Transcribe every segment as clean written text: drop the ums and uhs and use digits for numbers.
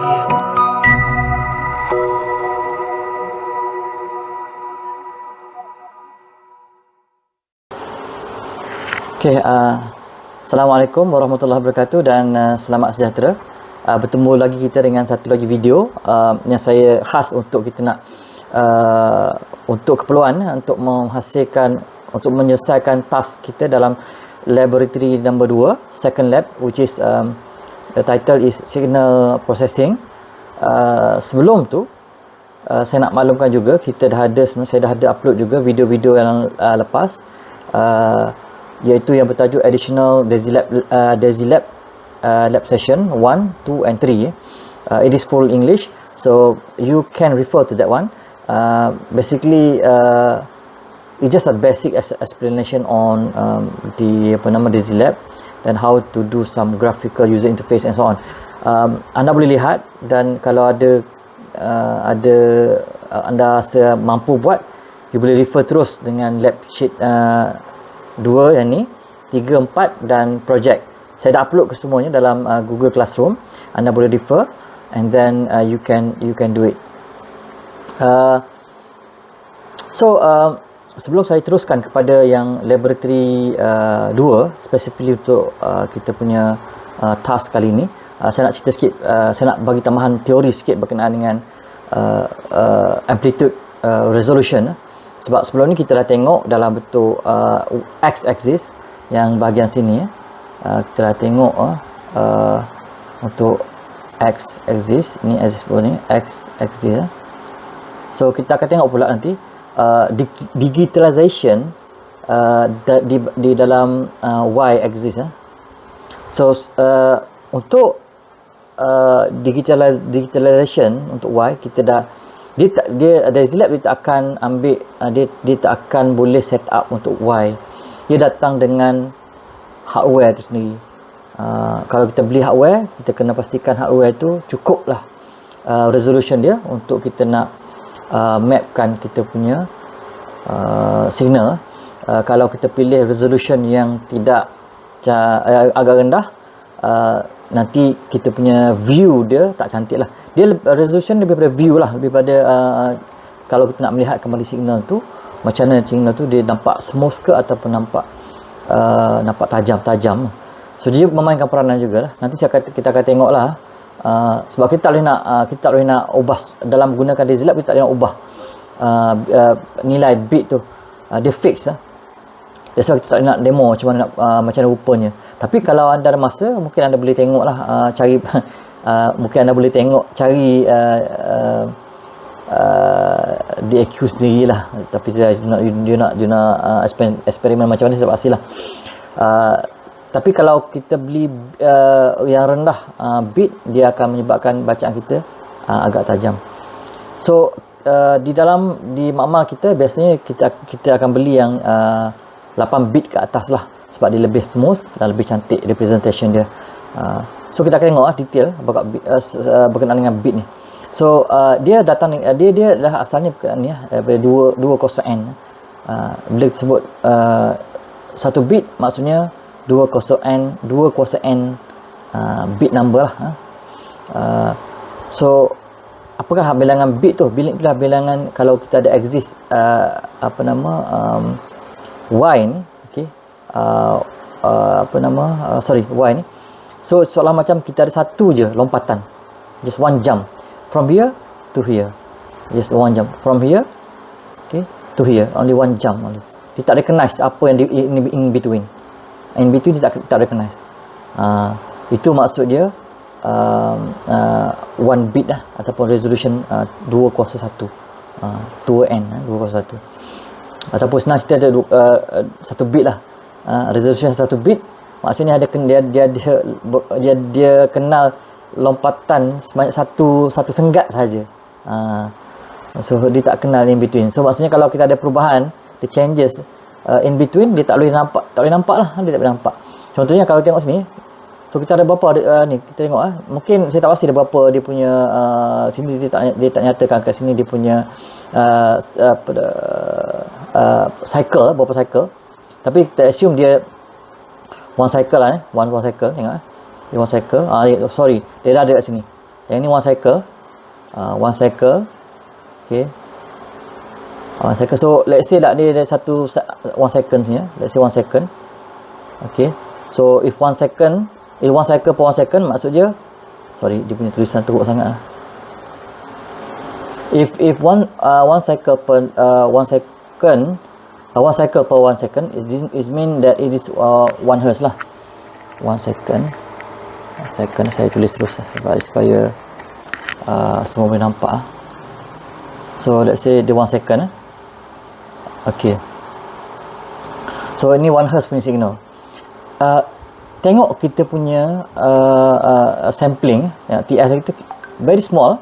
Okay, Assalamualaikum warahmatullahi wabarakatuh dan selamat sejahtera. Bertemu lagi kita dengan satu lagi video yang saya khas untuk kita nak untuk keperluan untuk menghasilkan, untuk menyelesaikan task kita dalam laboratory number 2, second lab, which is the title is signal processing. Sebelum tu saya nak maklumkan juga, saya dah ada upload juga video-video yang lepas, iaitu yang bertajuk additional DAISY Lab lab session 1, 2 and 3. It is full English, so you can refer to that one. Basically it's just a basic explanation on the DAISY Lab dan how to do some graphical user interface and so on. Anda boleh lihat, dan kalau ada anda rasa mampu buat, you boleh refer terus dengan lab sheet 2 yang ni, 3, 4 dan project. Saya dah upload ke semuanya dalam Google Classroom. Anda boleh refer and then you can do it. Sebelum saya teruskan kepada yang laboratory 2, specifically untuk kita punya task kali ini, saya nak cerita sikit, saya nak bagi tambahan teori sikit berkenaan dengan amplitude resolution. Sebab sebelum ni kita dah tengok dalam bentuk x-axis yang bahagian sini, kita dah tengok untuk x-axis ni, axis ni x-axis. So kita akan tengok pula nanti digitalization di dalam y-axis. So untuk digitalization untuk y, kita dah DAISY Lab dia tak akan ambil, dia tak akan boleh set up untuk Y. Dia datang dengan hardware tu sendiri. Kalau kita beli hardware, kita kena pastikan hardware tu cukup lah resolution dia untuk kita nak mapkan kita punya signal. Kalau kita pilih resolution yang tidak agak rendah, nanti kita punya view dia tak cantik lah. Dia resolution lebih pada view lah, lebih pada kalau kita nak melihat kembali signal tu, macam mana signal tu dia nampak smooth ke ataupun nampak tajam-tajam. So dia memainkan peranan jugalah. Nanti kita akan tengok lah, sebab kita tak boleh nak ubah dalam menggunakan DAISY Lab. Kita tak boleh nak ubah nilai bit tu, dia fix lah. That's why kita tak nak demo macam mana rupanya. Tapi kalau anda ada masa, mungkin anda boleh tengok lah, cari mungkin anda boleh tengok, cari DAQ sendiri lah. Tapi dia nak eksperimen macam mana, saya pastilah. Tapi kalau kita beli yang rendah bit, dia akan menyebabkan bacaan kita agak tajam. So di makmal kita biasanya kita akan beli yang 8 bit ke atas lah, sebab dia lebih smooth dan lebih cantik representation dia. So kita akan tengok detail berkenaan dengan bit ni. So dia datang, dia dah asalnya berkenaan ni daripada 20n. Bila disebut 1 bit, maksudnya 20n bit number lah. So apakah bilangan bit tu? Itulah bilangan kalau kita ada exist y ni, okey, y ni. So seolah macam kita ada satu je lompatan, just one jump from here to here, just one jump from here, okay, to here, only one jump only. Dia tak recognize apa yang in between dia tak recognize. Itu maksud dia 1 bit lah, ataupun resolution 2:1, 2n 2:1. Ataupun senang cerita ada 1 bit lah, resolution 1 bit, maksudnya dia kenal lompatan sebanyak satu senggat saja. So dia tak kenal in between. So maksudnya kalau kita ada perubahan, the changes in between, dia tak boleh nampak lah, dia tak boleh nampak. Contohnya kalau tengok sini, so kita ada berapa ni, kita tengok mungkin saya tak pasti ada berapa dia punya sini, dia tak nyatakan kat sini dia punya cycle, berapa cycle. Tapi kita assume dia one cycle lah, one cycle, tengok dia one cycle. Sorry, dia dah ada kat sini. Yang ni one cycle. One cycle. Okay. One cycle. So let's say tak dia ada satu 1 second ni. Let's say 1 second. Okay. So if 1 second, one cycle per 1 second, maksud dia, sorry, dia punya tulisan teruk sangat. If one cycle per 1 second, 1 cycle per 1 second is mean that it is 1 hertz lah. 1 second. Second saya tulis terus supaya semua boleh nampak. So let's say dia 1 second. Okay. So ini 1 hertz punya signal. Tengok kita punya sampling, TS kita very small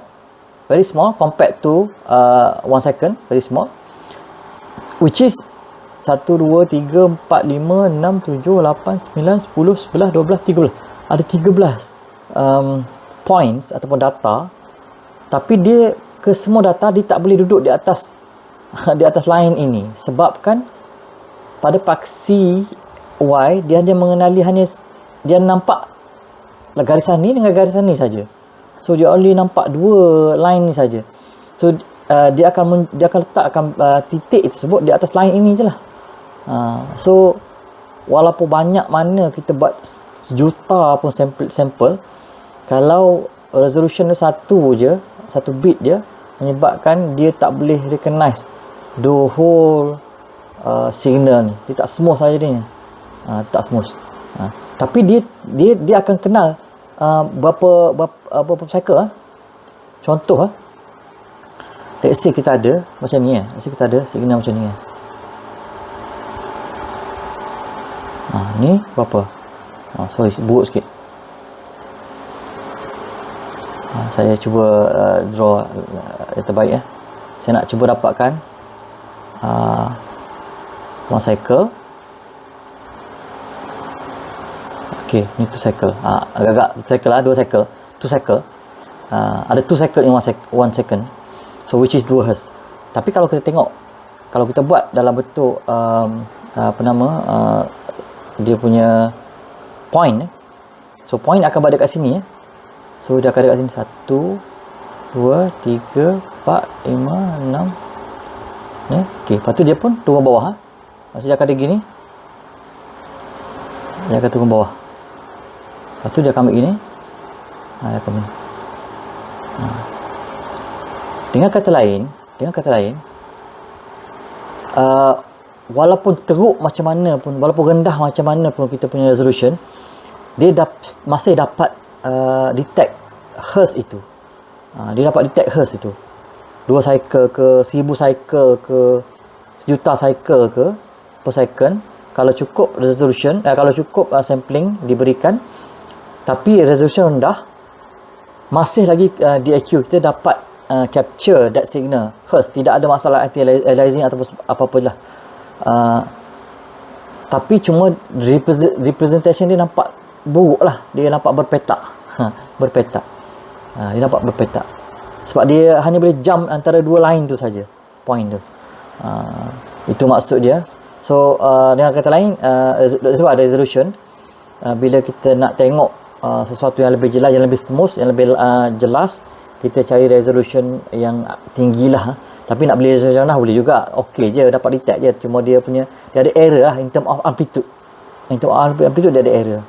compared to 1 second, very small, which is 1, 2, 3, 4, 5, 6, 7, 8, 9, 10, 11, 12, 13. Ada 13 points ataupun data, tapi dia ke semua data dia tak boleh duduk di atas line ini, sebabkan pada paksi Y dia hanya mengenali, dia nampak garisan ni dengan garisan ni saja. So dia only nampak 2 line ni saja. So dia akan letakkan titik tersebut di atas line ini je lah. So walaupun banyak mana kita buat sejuta pun sampel, kalau resolution dia satu bit je, menyebabkan dia tak boleh recognize the whole signal ni. Dia tak smooth saja dia. Tak smooth. Tapi dia akan kenal berapa cycle. Contoh let's say kita ada macam ni. Let's say kita ada signal macam ni. Ni berapa? Sorry, buruk sikit. Saya cuba draw yang terbaik. Saya nak cuba dapatkan 1 cycle. Okay, ni 2 cycle. Agak-agak cycle lah, 2 cycle. 2 cycle. Ada 2 cycle in 1 second. So which is 2 hertz. Tapi kalau kita tengok, kalau kita buat dalam bentuk dia punya point. So point akan berada kat sini. So dia akan ada kat sini 1, 2, 3, 4, 5, 6. Okay, lepas tu dia pun turun bawah. Maksudnya dia akan ada gini. Dia akan turun bawah. Lepas tu dia akan ambil gini. Dia akan ambil. Dengan kata lain, walaupun teruk macam mana pun, walaupun rendah macam mana pun kita punya resolution, dia masih dapat detect hertz itu. Dia dapat detect hertz itu. 2 cycle ke, 1000 cycle ke, 1,000,000 cycle ke per second. Kalau cukup resolution, kalau cukup sampling diberikan, tapi resolution rendah, masih lagi DAQ kita dapat capture that signal hertz. Tidak ada masalah anti-aliasing ataupun apa-apa lah. Tapi cuma representation dia nampak buruk lah. Dia nampak berpetak. Dia nampak berpetak. Sebab dia hanya boleh jump antara 2 line tu saja, point tu. Itu maksud dia. So dengan kata lain, sebab ada resolution, bila kita nak tengok sesuatu yang lebih jelas, yang lebih smooth, yang lebih jelas, kita cari resolution yang tinggi lah. Tapi nak beli resolution rendah boleh juga, okey je, dapat detect je. Cuma dia ada error lah in term of amplitude. In term of amplitude dia ada error.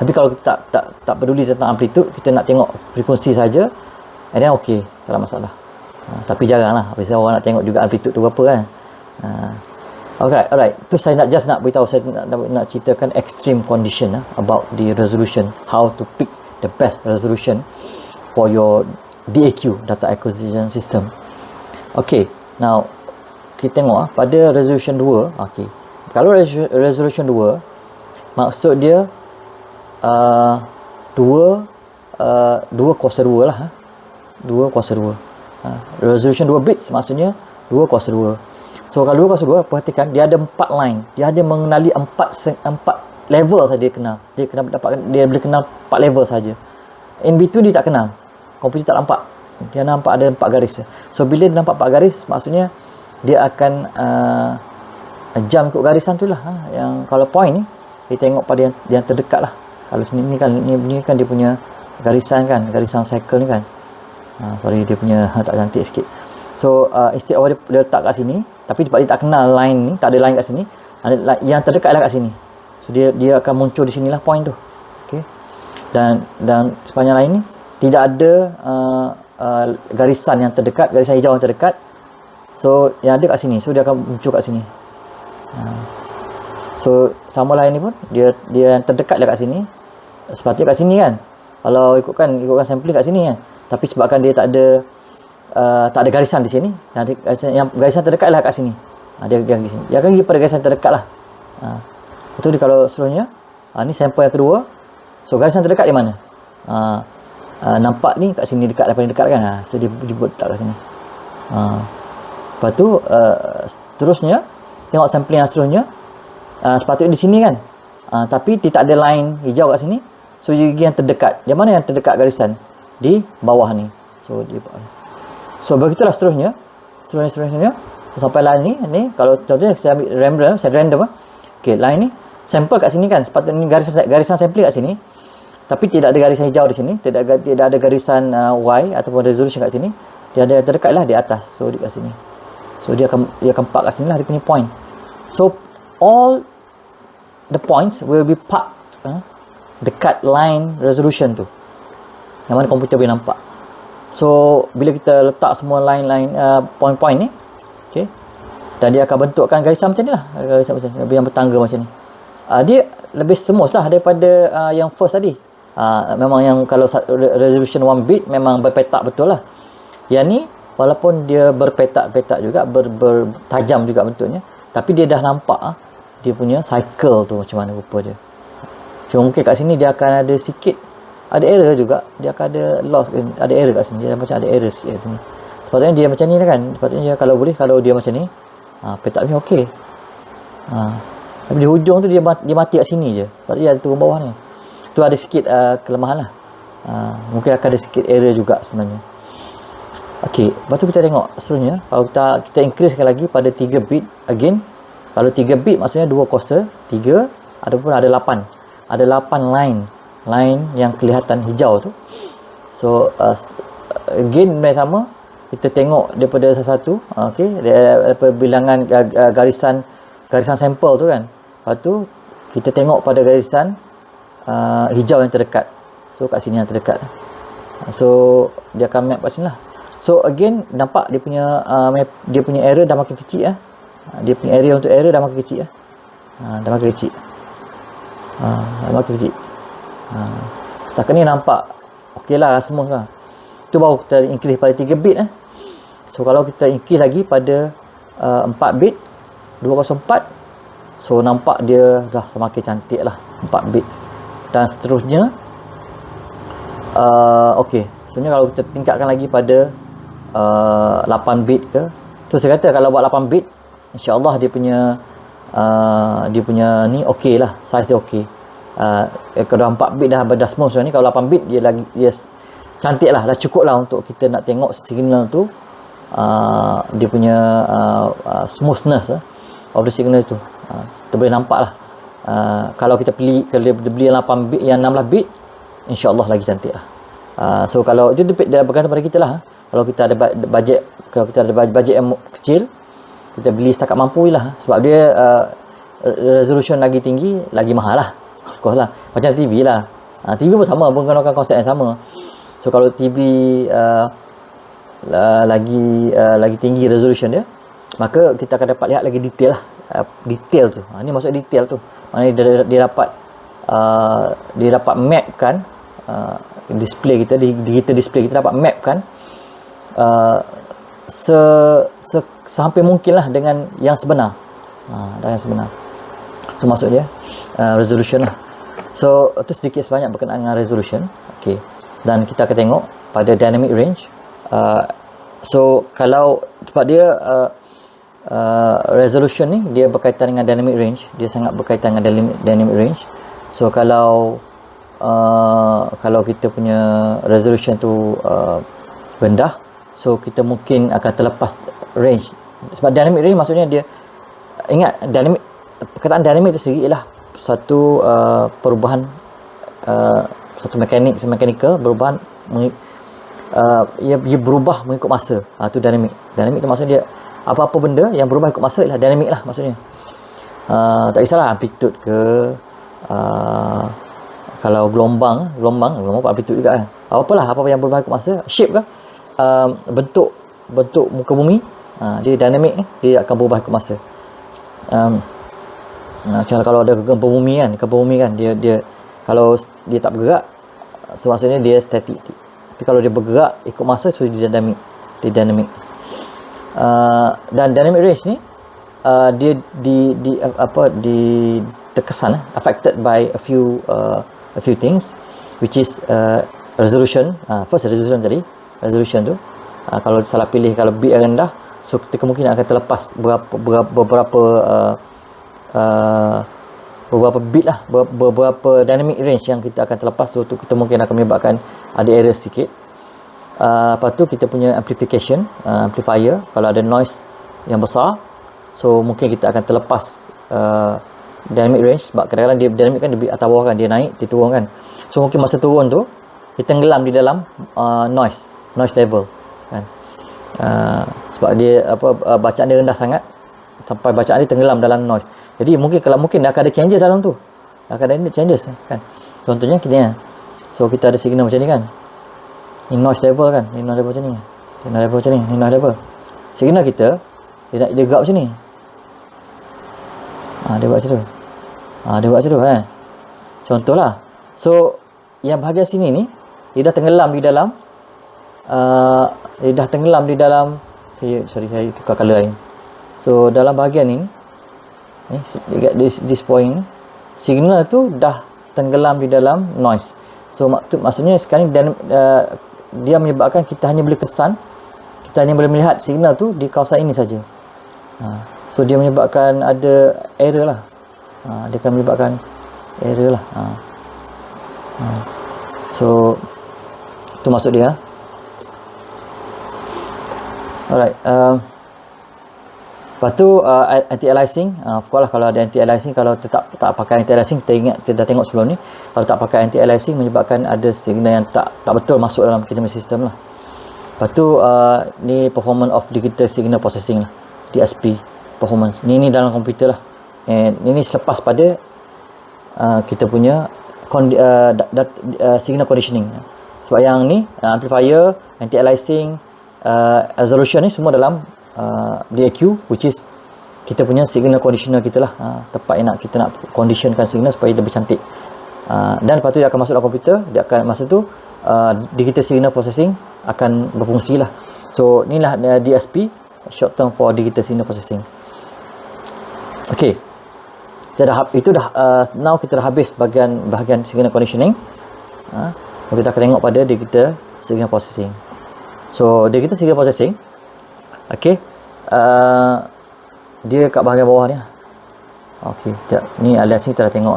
Tapi kalau kita tak peduli tentang amplitude, kita nak tengok frekuensi saja, and then okey, tak ada masalah. Tapi jaranglah, biasa orang nak tengok juga amplitude tu berapa kan. Alright. Tu saya nak beritahu, saya nak ceritakan extreme condition about the resolution, how to pick the best resolution for your DAQ, data acquisition system. Okay, now kita tengok pada resolution 2. Okay, kalau resolution 2, maksud dia 2 kuasa 2 lah. 2 kuasa 2. Resolution 2 bits maksudnya 2 kuasa 2. So kalau 2 kuasa 2, perhatikan dia ada 4 line. Dia hanya mengenali 4 level saja dia kenal. Dia boleh kenal 4 level saja. In between dia tak kenal. Komputer tak nampak. Dia nampak ada 4 garis. So bila dia nampak 4 garis, maksudnya dia akan jump ikut garisan tu lah. Yang kalau point ni, dia tengok pada yang terdekat lah. Kalau sini ni kan dia punya garisan kan, garisan cycle ni kan. Sorry dia punya tak cantik sikit. So instead of dia letak kat sini, tapi dia tak kenal line ni, tak ada line kat sini, yang terdekat lah kat sini. So dia akan muncul di sinilah point tu. Okey. Dan sepanjang line ni tidak ada garisan yang terdekat, garisan hijau yang terdekat. So yang ada kat sini, so dia akan muncul kat sini. So sama line ni pun dia yang terdekat lah kat sini. Sepatutnya kat sini kan. Kalau ikutkan sampling kat sini kan. Tapi sebabkan dia tak ada garisan di sini, garisan terdekat lah kat sini. Dia pergi sini. Dia akan pergi pada garisan terdekat lah. Betul. Kalau seterusnya, ni sampel yang kedua. So garisan terdekat di mana? Nampak ni kat sini dekat, paling dekat kan. So dia buat letak kat sini. Lepas tu seterusnya tengok sampling yang seterusnya. Sepatutnya di sini kan. Tapi dia tak ada line hijau kat sini. So gigi yang terdekat. Yang mana yang terdekat garisan? Di bawah ni. So di bawah ni. So begitulah seterusnya. Seterusnya sampai line ni kalau contohnya saya ambil random okey, line ni sampel kat sini kan, sepatutnya garisan sampling kat sini, tapi tidak ada garisan hijau di sini, tidak ada garisan Y ataupun resolution kat sini. Dia ada terdekat lah di atas. So di kat sini. So dia akan park kat sini lah dia punya point. So all the points will be parked dekat line resolution tu, yang mana komputer boleh nampak. So bila kita letak semua line-line point-point ni, okey, dan dia akan bentukkan garisan macam ni lah, garisan macam ni, yang bertangga macam ni. Dia lebih smooth lah daripada yang first tadi. Memang yang kalau resolution 1 bit memang berpetak betul lah. Yang ni walaupun dia berpetak-petak juga, bertajam juga bentuknya, tapi dia dah nampak dia punya cycle tu macam mana rupa dia. So mungkin kat sini dia akan ada sikit, ada error juga, dia akan ada loss, ada error kat sini, dia macam ada error sikit kat sini. Sepatutnya dia macam ni lah kan, sepatutnya dia, kalau boleh, kalau dia macam ni, petaknya okey. Tapi di hujung tu dia mati kat sini je, sepatutnya dia turun bawah ni. Tu ada sikit kelemahan lah. Mungkin akan ada sikit error juga sebenarnya. Okey, lepas tu kita tengok seterusnya, kalau kita increasekan lagi pada 3 bit again. Kalau 3 bit maksudnya 2 kuasa 3, ataupun ada 8. Ada 8 line yang kelihatan hijau tu. So again sama, kita tengok daripada satu-satu, okey, daripada bilangan garisan sampel tu kan. Lepas tu kita tengok pada garisan hijau yang terdekat. So kat sini yang terdekat. So dia akan map kat sini lah. So again nampak dia punya error dah makin kecil . Dia punya area untuk error dah makin kecil . Dah makin kecil. Setakat ni nampak okey lah, smooth lah. Tu baru kita increase pada 3 bit . So kalau kita increase lagi pada 4 bit 204, so nampak dia dah semakin cantik lah 4 bit. Dan seterusnya okey, sebenarnya kalau kita tingkatkan lagi pada 8 bit ke, tu saya kata kalau buat 8 bit, insya-Allah dia punya ni okey lah, size dia okey. Kalau 4 bit dah smooth ni, kalau 8 bit dia cantik lah, dah cukup lah untuk kita nak tengok signal tu, dia punya smoothness of the signal tu, kita boleh nampak lah. Kalau kita beli yang 8 bit, yang 16 bit, insya-Allah lagi cantik lah. So kalau itu bergantung pada kita lah. Kalau kita ada bajet yang kecil, kita beli setakat mampu lah, sebab dia resolution lagi tinggi, lagi mahal lah, of course lah. Macam TV lah, TV pun sama, menggunakan konsep yang sama. So kalau TV lagi tinggi resolution dia, maka kita akan dapat lihat lagi detail lah, detail tu. Ni maksud detail tu, maknanya dia dapat mapkan display kita, digital display kita dapat mapkan sehampir mungkin lah dengan yang sebenar. Dengan yang sebenar. Itu maksud dia resolution lah. So itu sedikit sebanyak berkenaan dengan resolution. Okey. Dan kita akan tengok pada dynamic range. So kalau sebab dia resolution ni dia berkaitan dengan dynamic range, dia sangat berkaitan dengan dynamic range. So kalau kita punya resolution tu rendah, so kita mungkin akan terlepas range. Sebab dynamic range maksudnya dia, ingat perkataan dynamic itu sendiri ialah satu perubahan satu mechanical berubah ia berubah mengikut masa. Tu dynamic. Dynamic tu maksudnya dia apa-apa benda yang berubah ikut masa ialah dynamic lah maksudnya. Tak kisahlah amplitude ke, kalau gelombang amplitude juga kan. Apa yang berubah ikut masa, shape ke, bentuk muka bumi, dia dynamic ni, dia akan berubah ikut masa. Macam kalau ada gempa bumi kan, dia kalau dia tak bergerak, so maksudnya dia static. Tapi kalau dia bergerak ikut masa, so dia dynamic. Dan dynamic range ni dia terkesan affected by a few things, which is resolution. First resolution tu, kalau salah pilih, kalau bit rendah, so kita kemungkinan akan terlepas beberapa bit lah, beberapa dynamic range yang kita akan terlepas tu kita mungkin akan menyebabkan ada error sikit. Lepas tu kita punya amplification, amplifier, kalau ada noise yang besar, so mungkin kita akan terlepas dynamic range, sebab kadang-kadang dia dynamic kan, dia atas bawah kan, dia naik, dia turun kan. So mungkin masa turun tu kita tenggelam di dalam noise level kan. Sebab dia bacaan dia rendah sangat sampai bacaan dia tenggelam dalam noise. Jadi mungkin akan ada changes dalam tu. Akan ada changes kan. Contohnya kita, so kita ada signal macam ni kan. Ni noise level kan. Ni noise level macam ni. Ni noise level macam ni. Ni noise level. Signal kita dia gerak macam ni. Dia buat macam tu. Dia buat macam tu kan. Contohlah. So yang bahagian sini ni dia dah tenggelam di dalam saya tukar color lain. So dalam bahagian ni this point, signal tu dah tenggelam di dalam noise. So maksudnya sekarang dia menyebabkan kita hanya boleh melihat signal tu di kawasan ini saja. So dia menyebabkan ada error lah. Dia akan menyebabkan error lah. So tu maksud dia. Alright. Lepas tu anti-aliasing, of course lah, kalau ada anti-aliasing, kalau tak pakai anti-aliasing, kita dah tengok sebelum ni, kalau tak pakai anti-aliasing menyebabkan ada signal yang tak betul masuk dalam kita punya sistem lah. Lepas tu ni performance of digital signal processing lah, DSP performance. Ni dalam komputer lah. And ini selepas pada kita punya signal conditioning. Sebab yang ni amplifier, anti-aliasing, resolution ni semua dalam DAQ, which is kita punya signal conditioner kita lah, tempat yang kita nak conditionkan signal supaya dia bercantik. Dan lepas tu dia akan masuk dalam komputer, dia akan masa tu digital signal processing akan berfungsi lah. So inilah DSP, short term for digital signal processing. Okay, now kita dah habis bahagian signal conditioning. Kita akan tengok pada digital signal processing. So digital signal processing, okay, dia kat bahagian bawah ni. Okay, ni alias ni kita dah tengok.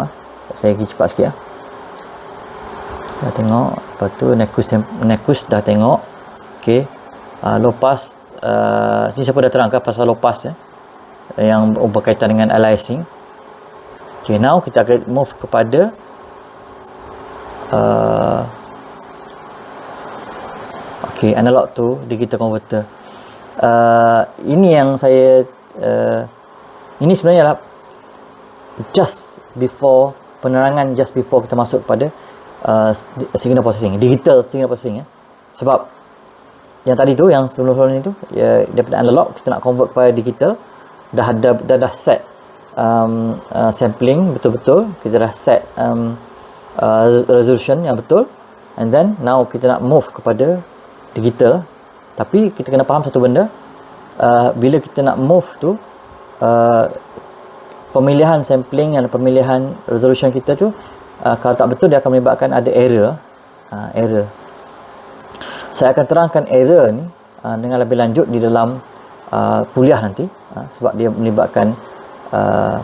Saya pergi cepat sikit. Dah tengok. Lepas tu Nekus dah tengok. Okay, low pass, ni siapa dah terangkan pasal low pass yang berkaitan dengan aliasing. Okay, now kita akan move kepada analog to digital converter. Ini yang saya ini sebenarnya adalah penerangan just before kita masuk kepada signal processing, digital signal processing. Sebab yang tadi tu, yang sebelum-sebelum ni tu, daripada analog kita nak convert kepada digital, dah set sampling betul-betul, kita dah set resolution yang betul, and then now kita nak move kepada digital. Tapi kita kena faham satu benda, bila kita nak move tu, pemilihan sampling dan pemilihan resolution kita tu, kalau tak betul dia akan menyebabkan ada error. Saya akan terangkan error ni dengan lebih lanjut di dalam kuliah nanti, sebab dia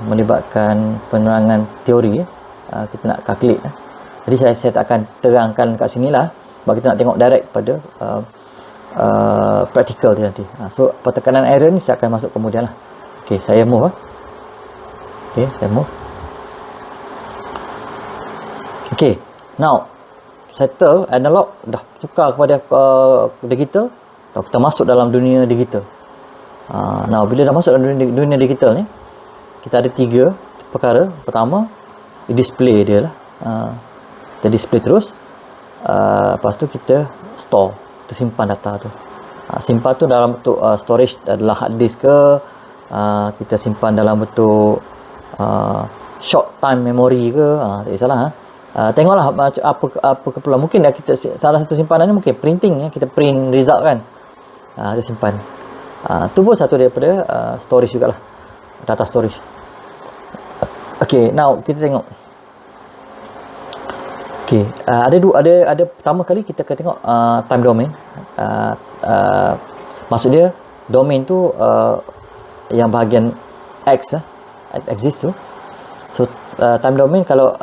melibatkan penerangan teori, kita nak calculate. Jadi saya tak akan terangkan kat sinilah, sebab kita nak tengok direct pada practical dia nanti. So pertekanan error ni saya akan masuk kemudian lah. Okay, saya move. Okay, saya move. Okay, now settle analog, dah tukar kepada digital, dah kita masuk dalam dunia digital. Nah, bila dah masuk dalam dunia digital ni, kita ada 3 perkara. Pertama, display dia lah. Kita display terus. Lepas tu kita store, kita simpan data tu. Simpan tu dalam bentuk storage adalah hard disk ke, kita simpan dalam bentuk short time memory ke, tak kisahlah. Tengoklah apa keperluan. Mungkin kita salah satu simpanan ni mungkin printing, kita print result kan, kita simpan. Tu pun satu daripada storage jugalah, data storage. Okay, now kita tengok. Okay, ada pertama kali kita akan tengok time domain. Maksud dia domain tu yang bahagian X exist tu. So time domain kalau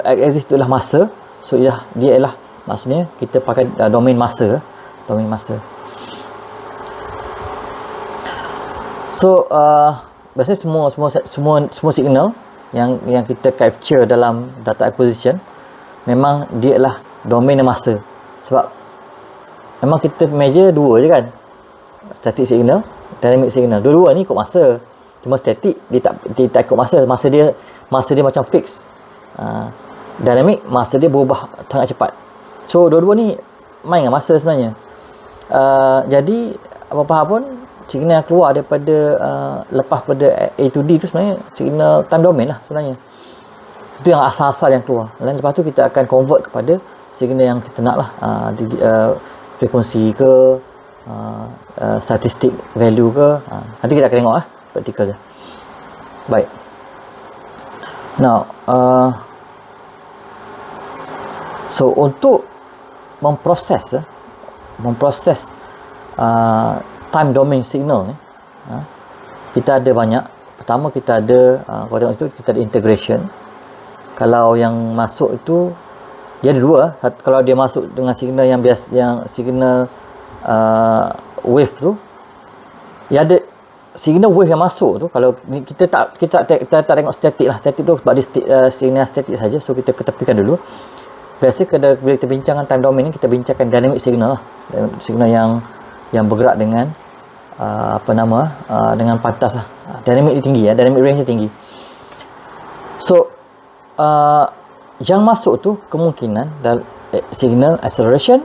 exist tu ialah masa. So dia ialah, maksudnya kita pakai domain masa. So biasanya semua signal yang kita capture dalam data acquisition memang dia ialah domain masa. Sebab memang kita measure 2 je kan, static signal, dynamic signal. Dua-dua ni ikut masa. Cuma static dia tak ikut masa dia macam fix. Dynamic masa dia berubah sangat cepat. So dua-dua ni main dengan masa sebenarnya. Jadi apa-apa pun signal yang keluar daripada lepas pada A to D tu sebenarnya signal time domain lah sebenarnya. Itu yang asal-asal yang keluar. Dan lepas tu kita akan convert kepada signal yang kita nak lah, frekuensi ke, statistik value ke. Nanti kita akan tengok lah praktikal je. Baik. Now so untuk memproses time domain signal ni, kita ada banyak. Pertama kita ada kalau tengok situ kita ada integration. Kalau yang masuk itu dia ada 2. Satu, kalau dia masuk dengan signal yang biasa, yang signal wave tu, dia ada signal wave yang masuk tu. Kalau kita tak tengok static lah. Static tu sebab dia signal static saja, so kita ketepikan dulu. Biasa bila kita bincangkan time domain ni, kita bincangkan dynamic signal lah. Signal yang bergerak dengan dengan pantas lah. Dynamic dia tinggi, dynamic range dia tinggi. So yang masuk tu kemungkinan signal acceleration,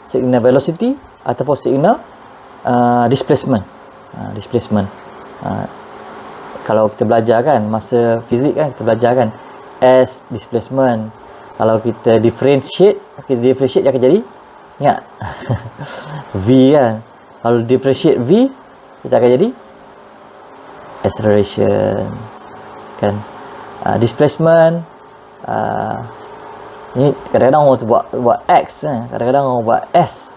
signal velocity, ataupun signal displacement. Kalau kita belajar kan masa fizik kan, kita belajar kan S displacement. Kalau kita differentiate dia akan jadi, ingat V kan. Kalau differentiate V, kita akan jadi acceleration kan. Displacement, ni kadang-kadang orang tu buat X, kadang-kadang orang buat S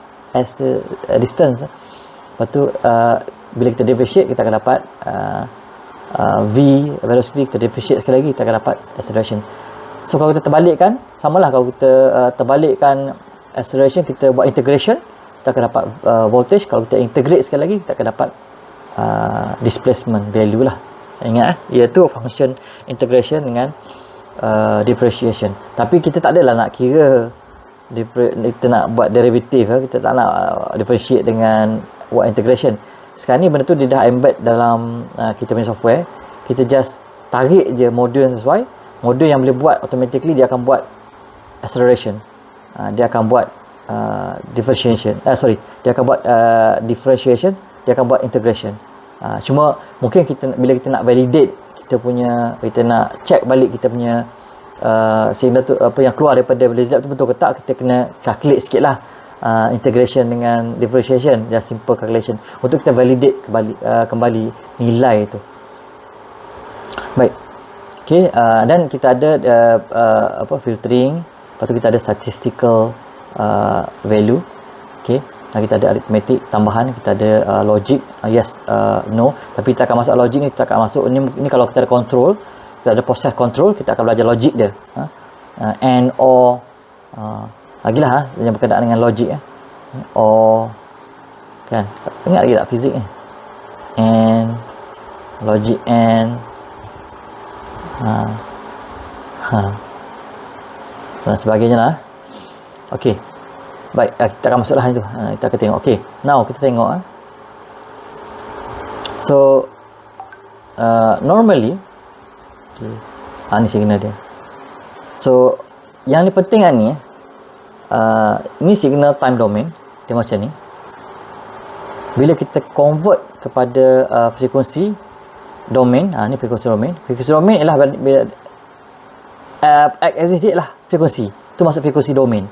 distance. Lepas tu bila kita differentiate, kita akan dapat V velocity. Kita differentiate sekali lagi, kita akan dapat acceleration. So kalau kita terbalikkan, samalah. Kalau kita terbalikkan acceleration, kita buat integration, kita akan dapat voltage. Kalau kita integrate sekali lagi, kita akan dapat displacement value lah. Ingat iaitu function integration dengan differentiation. Tapi kita tak adalah nak kira kita nak buat derivative, kita tak nak differentiate dengan buat integration. Sekarang ni benda tu dia dah embed dalam kita punya software. Kita just tarik je modul yang sesuai. Modul yang boleh buat automatically, dia akan buat acceleration, dia akan buat differentiation, dia akan buat differentiation, dia akan buat integration. Cuma mungkin bila kita nak validate kita nak check balik kita punya signal tu, apa yang keluar daripada Blazlab tu betul ke tak, kita kena calculate sikit lah integration dengan differentiation, just simple calculation untuk kita validate kembali nilai tu. Baik. Okay, dan kita ada filtering. Lepas tu kita ada statistical value. Okay, dan kita ada arithmetic tambahan, kita ada logic, yes, no. Tapi kita akan masuk logic ni, kita akan masuk ni kalau kita ada control, kita ada process control, kita akan belajar logic dia. And, or, lagilah yang berkenaan dengan logic, or, kan, ingat lagi tak fizik ni, and, logic and, dan sebagainya lah. Okey. Baik, kita akan masuklah itu. Kita akan tengok. Okey. Now kita tengok So normally ni signal dia. So yang ni penting ni ni signal time domain dia macam ni. Bila kita convert kepada frekuensi domain, ni frekuensi domain. Frekuensi domain ialah bila axis dia lah frekuensi. Tu maksud frekuensi domain.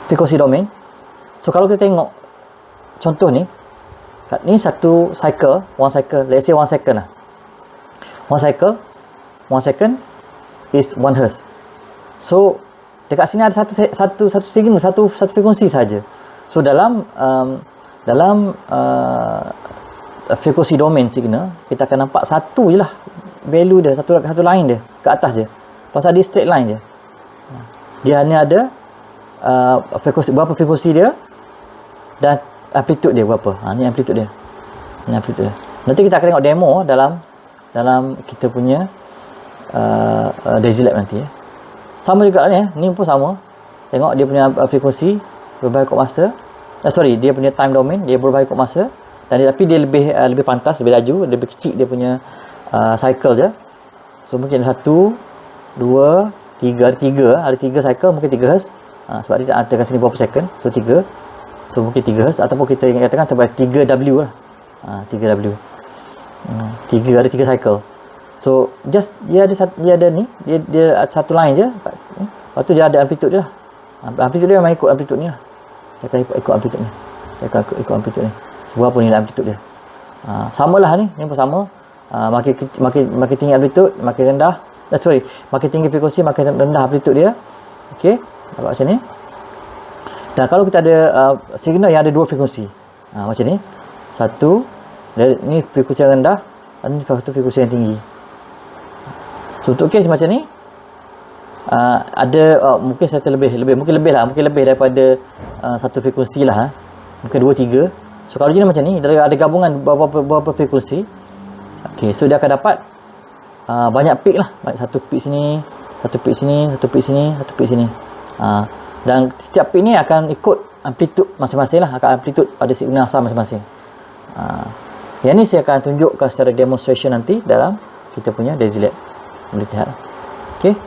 Frekuensi domain. So kalau kita tengok contoh ni satu cycle, one cycle, let's say 1 second lah. 1 second is 1 hertz. So dekat sini ada satu signal, satu frekuensi saja. So dalam frekuensi domain signal, kita akan nampak satu je lah value dia, satu line dia ke atas je. Pasal dia straight line je. Dia hanya ada berapa frekuensi dia dan amplitude dia berapa. Ni amplitude dia. Ni amplitude dia. Nanti kita akan tengok demo dalam kita punya Daisy Lab nanti Sama juga ni ni pun sama. Tengok dia punya frekuensi berubah ikut masa. Dia punya time domain dia berubah ikut masa tapi dia lebih pantas, lebih laju, lebih kecil dia punya cycle je. So mungkin 1 2 3 ada 3 cycle, mungkin 3 hertz. Sebab dia tak kat sini berapa second. So 3. So mungkin 3 hertz ataupun kita katakan sampai 3W lah. 3W. 3 ada 3 cycle. So just dia ada ni, dia satu line je. Lepas tu dia ada amplitude dia lah. Amplitude dia memang ikut amplitude ni lah. Dia akan ikut amplitude ni. Ikut amplitude ni. Berapa nilai amplitude dia. Samalah ni pun sama. Makin tinggi amplitude, makin rendah. Makin tinggi frekuensi, makin rendah amplitude dia. Okey, dapat macam ni. Dan kalau kita ada signal yang ada dua frekuensi. Macam ni. Satu, ni frekuensi yang rendah, dan ni satu frekuensi yang tinggi. So untuk kes macam ni, ada mungkin satu mungkin lebih daripada satu frekuensi lah. Mungkin 2 3. So kalau jenis macam ni, ada gabungan beberapa frekuensi. Okey, so dia akan dapat banyak peak lah. Satu peak sini, satu peak sini, satu peak sini, satu peak sini. Dan setiap peak ni akan ikut amplitude masing-masing lah, akan amplitude pada signal asal masing-masing. Yang ni saya akan tunjukkan secara demonstration nanti dalam kita punya Daisy Lab. Boleh lihat. Okey.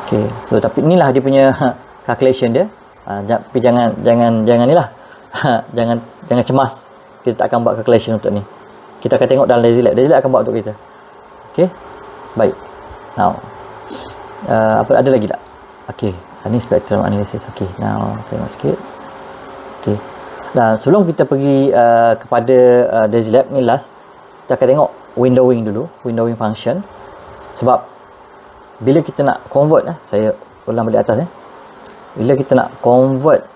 Okey, so tapi inilah dia punya calculation dia. Tapi jangan ni lah. jangan cemas. Kita tak akan buat calculation untuk ni. Kita akan tengok dalam Daisy Lab. Daisy Lab akan buat untuk kita. Okey. Baik. Now, ada lagi tak? Okey. Ini spectrum analysis. Okey. Now, tengok sikit. Okey. Dan sebelum kita pergi kepada Daisy Lab ni last, kita akan tengok windowing dulu, windowing function. Sebab bila kita nak convert, saya ulang balik atas bila kita nak convert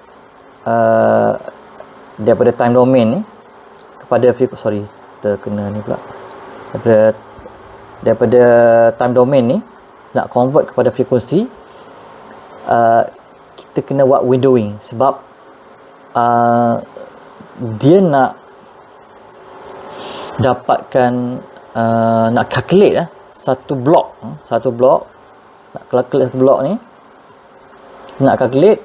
daripada time domain ni kepada terkena ni pula, daripada time domain ni nak convert kepada frekuensi, kita kena buat windowing. Sebab dia nak dapatkan nak calculate satu blok nak calculate satu blok ni, nak calculate,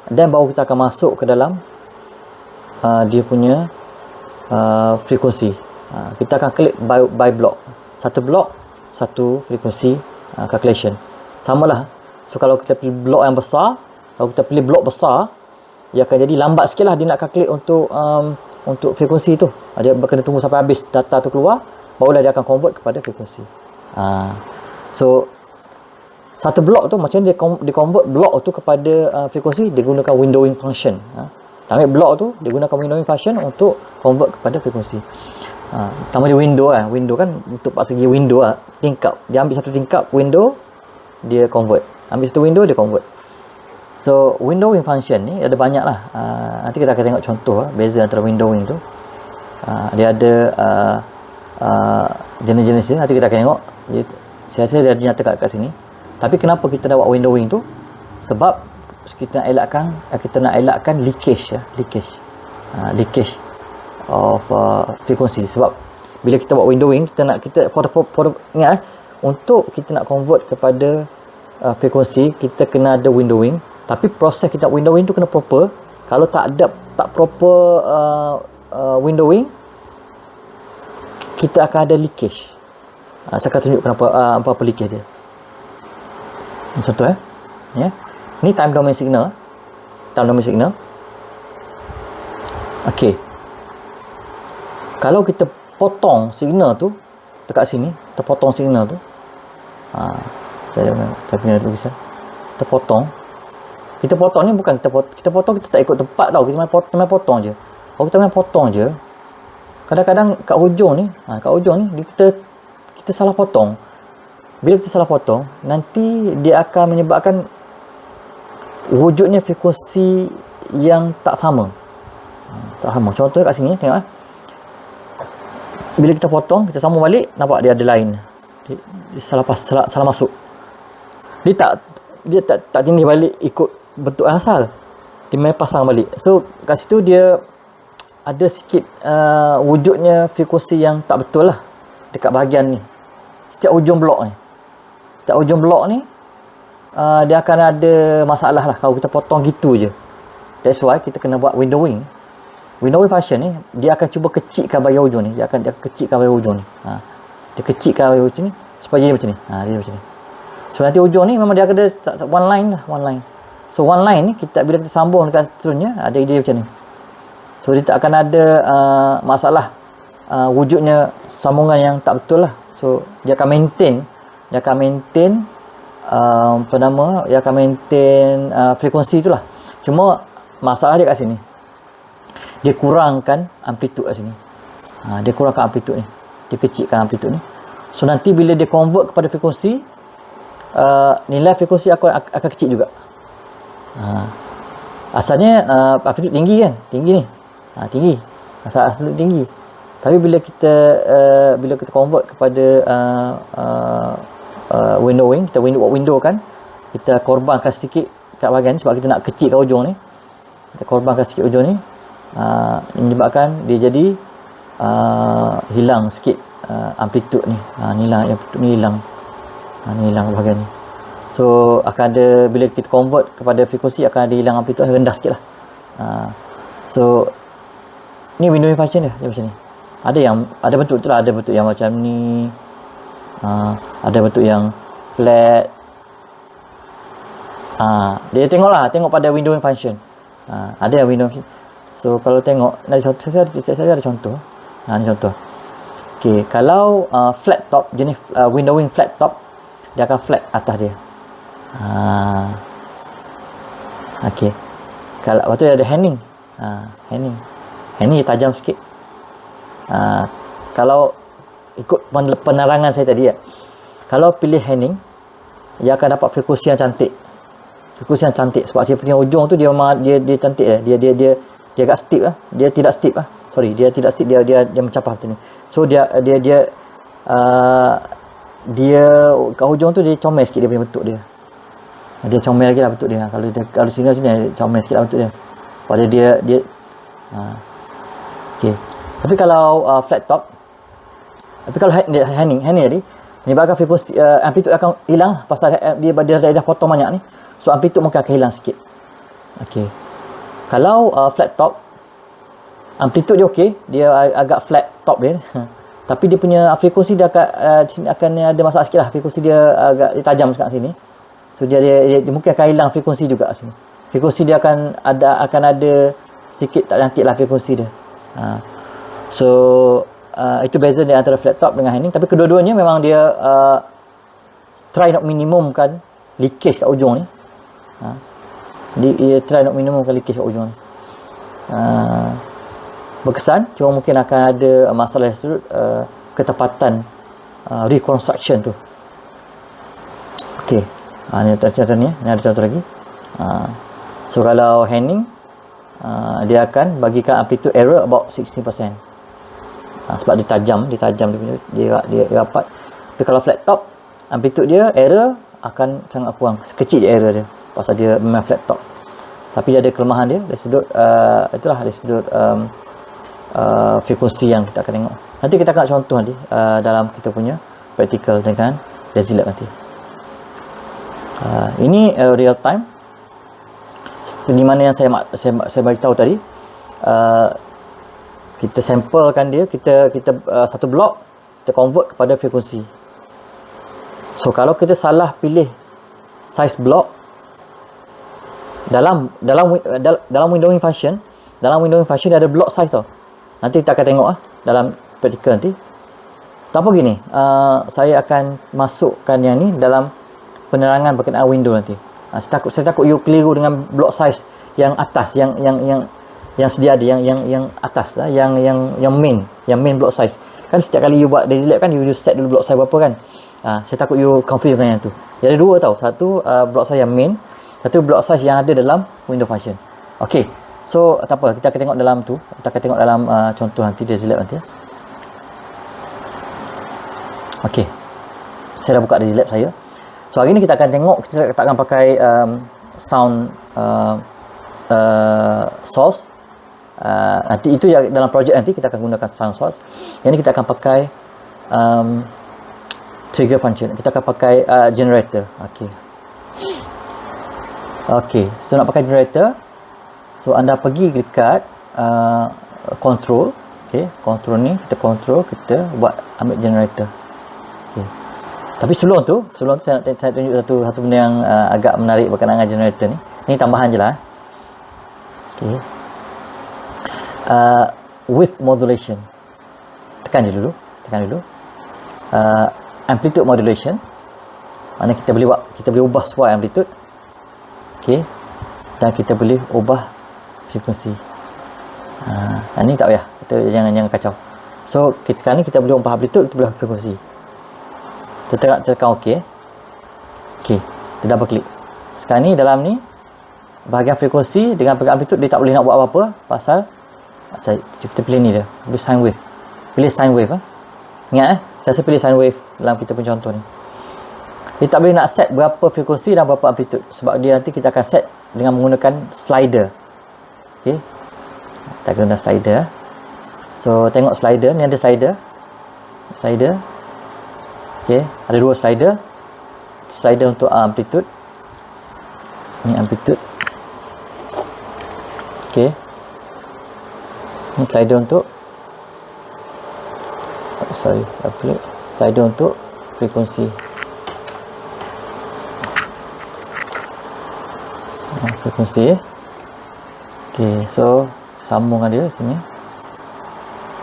dan baru kita akan masuk ke dalam dia punya frekuensi. Kita akan klik by block, satu blok satu frekuensi calculation. Samalah. So kalau kita pilih blok yang besar, kalau kita pilih blok besar, dia akan jadi lambat sikit lah dia nak calculate untuk frekuensi tu. Dia kena tunggu sampai habis data tu keluar, barulah dia akan convert kepada frekuensi. So satu blok tu macam dia convert blok tu kepada frekuensi, dia gunakan windowing function. Ambil blok tu, dia gunakan windowing function untuk convert kepada frekuensi. Pertama dia window kan untuk segi window tingkap. Dia ambil satu tingkap window, dia convert. Ambil satu window, dia convert. So windowing function ni ada banyak lah. Nanti kita akan tengok contoh beza antara windowing tu. Dia ada jenis-jenis dia. Nanti kita akan tengok. Saya rasa dia dinyatakan kat sini. Tapi kenapa kita dah buat windowing tu? Sebab kita nak elakkan leakage leakage of frekuensi. Sebab bila kita buat windowing, kita ingat untuk kita nak convert kepada frekuensi, kita kena ada windowing. Tapi proses kita windowing tu kena proper. Kalau tak proper windowing, kita akan ada leakage. Saya akan tunjuk kenapa apa leakage dia. Contoh ya. Ni time domain signal. Okey. Kalau kita potong signal tu dekat sini, kita potong signal tu. Saya punya tulisan. Kita potong ni bukan kita potong kita tak ikut tempat tau. Kita main potong je. Kalau kita main potong je, kadang-kadang kat hujung ni kita salah potong. Bila kita salah potong, nanti dia akan menyebabkan wujudnya frekuensi yang tak sama. Contoh kat sini, tengok bila kita potong, kita sambung balik, nampak dia ada line. Dia salah masuk. Dia tak tindih balik ikut bentuk asal. Dia main pasang balik. So kat situ dia ada sikit wujudnya frekuensi yang tak betul lah dekat bahagian ni. Setiap ujung blok ni dia akan ada masalah lah kalau kita potong gitu je. That's why kita kena buat windowing function ni. Dia akan cuba kecilkan bahagian ujung ni. Dia akan kecilkan bahagian ujung ni. Dia kecilkan bahagian ujung ni supaya jadi macam ni. Dia macam ni. So nanti ujung ni memang dia ada one line. So one line ni bila kita sambung dekat seterusnya, ada dia macam ni. So dia tak akan ada masalah wujudnya sambungan yang tak betul lah. So dia akan maintain frekuensi itulah. Cuma masalah dia kat sini, dia kurangkan amplitude kat sini. Dia kurangkan amplitude ni, dia kecilkan amplitude ni. So nanti bila dia convert kepada frekuensi, nilai frekuensi akan kecil juga. Asalnya amplitude tinggi kan, tinggi asal amplitude tinggi. Tapi bila kita convert kepada windowing, kita window kan, kita korbankan sedikit kat bahagian ni sebab kita nak kecilkan ujung ni. Kita korbankan sikit ujung ni, menyebabkan dia jadi hilang sikit amplitude ni. Nilai amplitude ni hilang. Ni hilang bahagian ni. So akan ada, bila kita convert kepada frekuensi, akan ada hilang amplitude, rendah sikit lah. So ni windowing function dia macam ni. Ada bentuk tu lah, ada bentuk yang macam ni, ada bentuk yang flat. Dia tengok pada windowing function. Ada yang window. So kalau tengok, saya ada contoh. Ni contoh. Okey, kalau flat top, jenis windowing flat top, dia akan flat atas dia. Okey. Kalau waktu dia ada hanging. Hanging tajam sikit. Kalau ikut penerangan saya tadi kalau pilih hanging, dia akan dapat frekuensi yang cantik. Sebab dia punya ujung tu dia cantik dia agak steep lah. Dia tidak steep. Dia mencapai macam ni. So dia kat hujung tu dia comel sikit dia punya bentuk dia. Dia comel lagi lah bentuk dia. Kalau singgah sini comel sikit lah bentuk dia. Pada dia okey. Tapi kalau flat top, hanging tadi menyebabkan frekuensi amplitude akan hilang pasal dia dah potong banyak ni. So amplitude mungkin akan hilang sikit. Okey. Kalau flat top, amplitude dia okey, dia agak flat top dia. Tapi dia punya frekuensi dia akan ada masalah sikit lah. Frekuensi dia agak tajam kat sini. So dia mungkin akan hilang frekuensi juga kat sini. Frekuensi dia akan ada sedikit tak cantik lah frekuensi dia. So itu beza dia antara flat top dengan hanging. Tapi kedua-duanya memang dia try nak minimumkan leakage kat ujung ni. Dia try nak minimumkan leakage kat ujung ni. Berkesan, cuma mungkin akan ada masalah ketepatan reconstruction tu. Okey. Ni contoh ni, ada contoh lagi. So kalau hanging, dia akan bagikan amplitude error about 16%. Sebab dia tajam dia rapat. Tapi kalau flat top, amplitude dia error akan sangat kurang, sekecil je error dia pasal dia memang flat top. Tapi dia ada kelemahan dia dari sudut dari sudut frekuensi yang kita akan tengok. Nanti kita akan contoh nanti dalam kita punya practical dengan Lazy Lab nanti. Ini real time, di mana yang saya bagi tahu tadi. Kita samplekan dia, kita satu blok kita convert kepada frekuensi. So kalau kita salah pilih size blok dalam windowing function, dia ada block size tau. Nanti kita akan tengok dalam practical nanti. Tanpa gini, saya akan masukkan yang ni dalam penerangan berkenaan window nanti. Saya takut you keliru dengan block size yang atas, yang sedia ada, yang atas, yang main block size. Kan setiap kali you buat daisy lab kan you set dulu block size berapa kan. Saya takut you confuse dengan yang tu. Jadi ada dua tau. Satu block size yang main, satu block size yang ada dalam window function. Okey. So tak apa, kita akan tengok dalam tu. Kita akan tengok dalam contoh nanti daisy lab nanti. Okey. Saya dah buka daisy lab saya. So hari ni kita akan tengok, kita tak akan pakai sound source. Nanti itu dalam projek nanti kita akan gunakan sound source. Yang ni kita akan pakai trigger function. Kita akan pakai generator. Okey, so nak pakai generator, so anda pergi dekat control. Okey, control ni kita buat ambil generator. Okey. Tapi sebelum tu saya tunjuk satu benda yang agak menarik berkenaan dengan generator ni. Ni tambahan je lah. Okey. Width modulation. Tekan dulu. Amplitude modulation. Mana kita boleh ubah suara amplitude. Okey. Dan kita boleh ubah frekuensi. Ini tak payah. Kita jangan kacau. So, sekarang ni kita boleh ubah amplitude, kita boleh ubah frekuensi. Kita tekan OK. Okey. Kita double klik. Sekarang ni dalam ni bahagian frekuensi dengan bahagian amplitude dia tak boleh nak buat apa-apa pasal kita pilih ni dia. Pilih sine wave. Pilih sine wave. Ingat saya pilih sine wave dalam kita punya contoh ni. Dia tak boleh nak set berapa frekuensi dan berapa amplitude sebab dia nanti kita akan set dengan menggunakan slider. Okey. Kita guna slider. So tengok slider, ni ada slider. Okey, ada dua slider. Slider untuk amplitude. Ni amplitude. Okey. Ni slider untuk slider untuk frekuensi. Frekuensi. Okey, so sambungkan dia sini.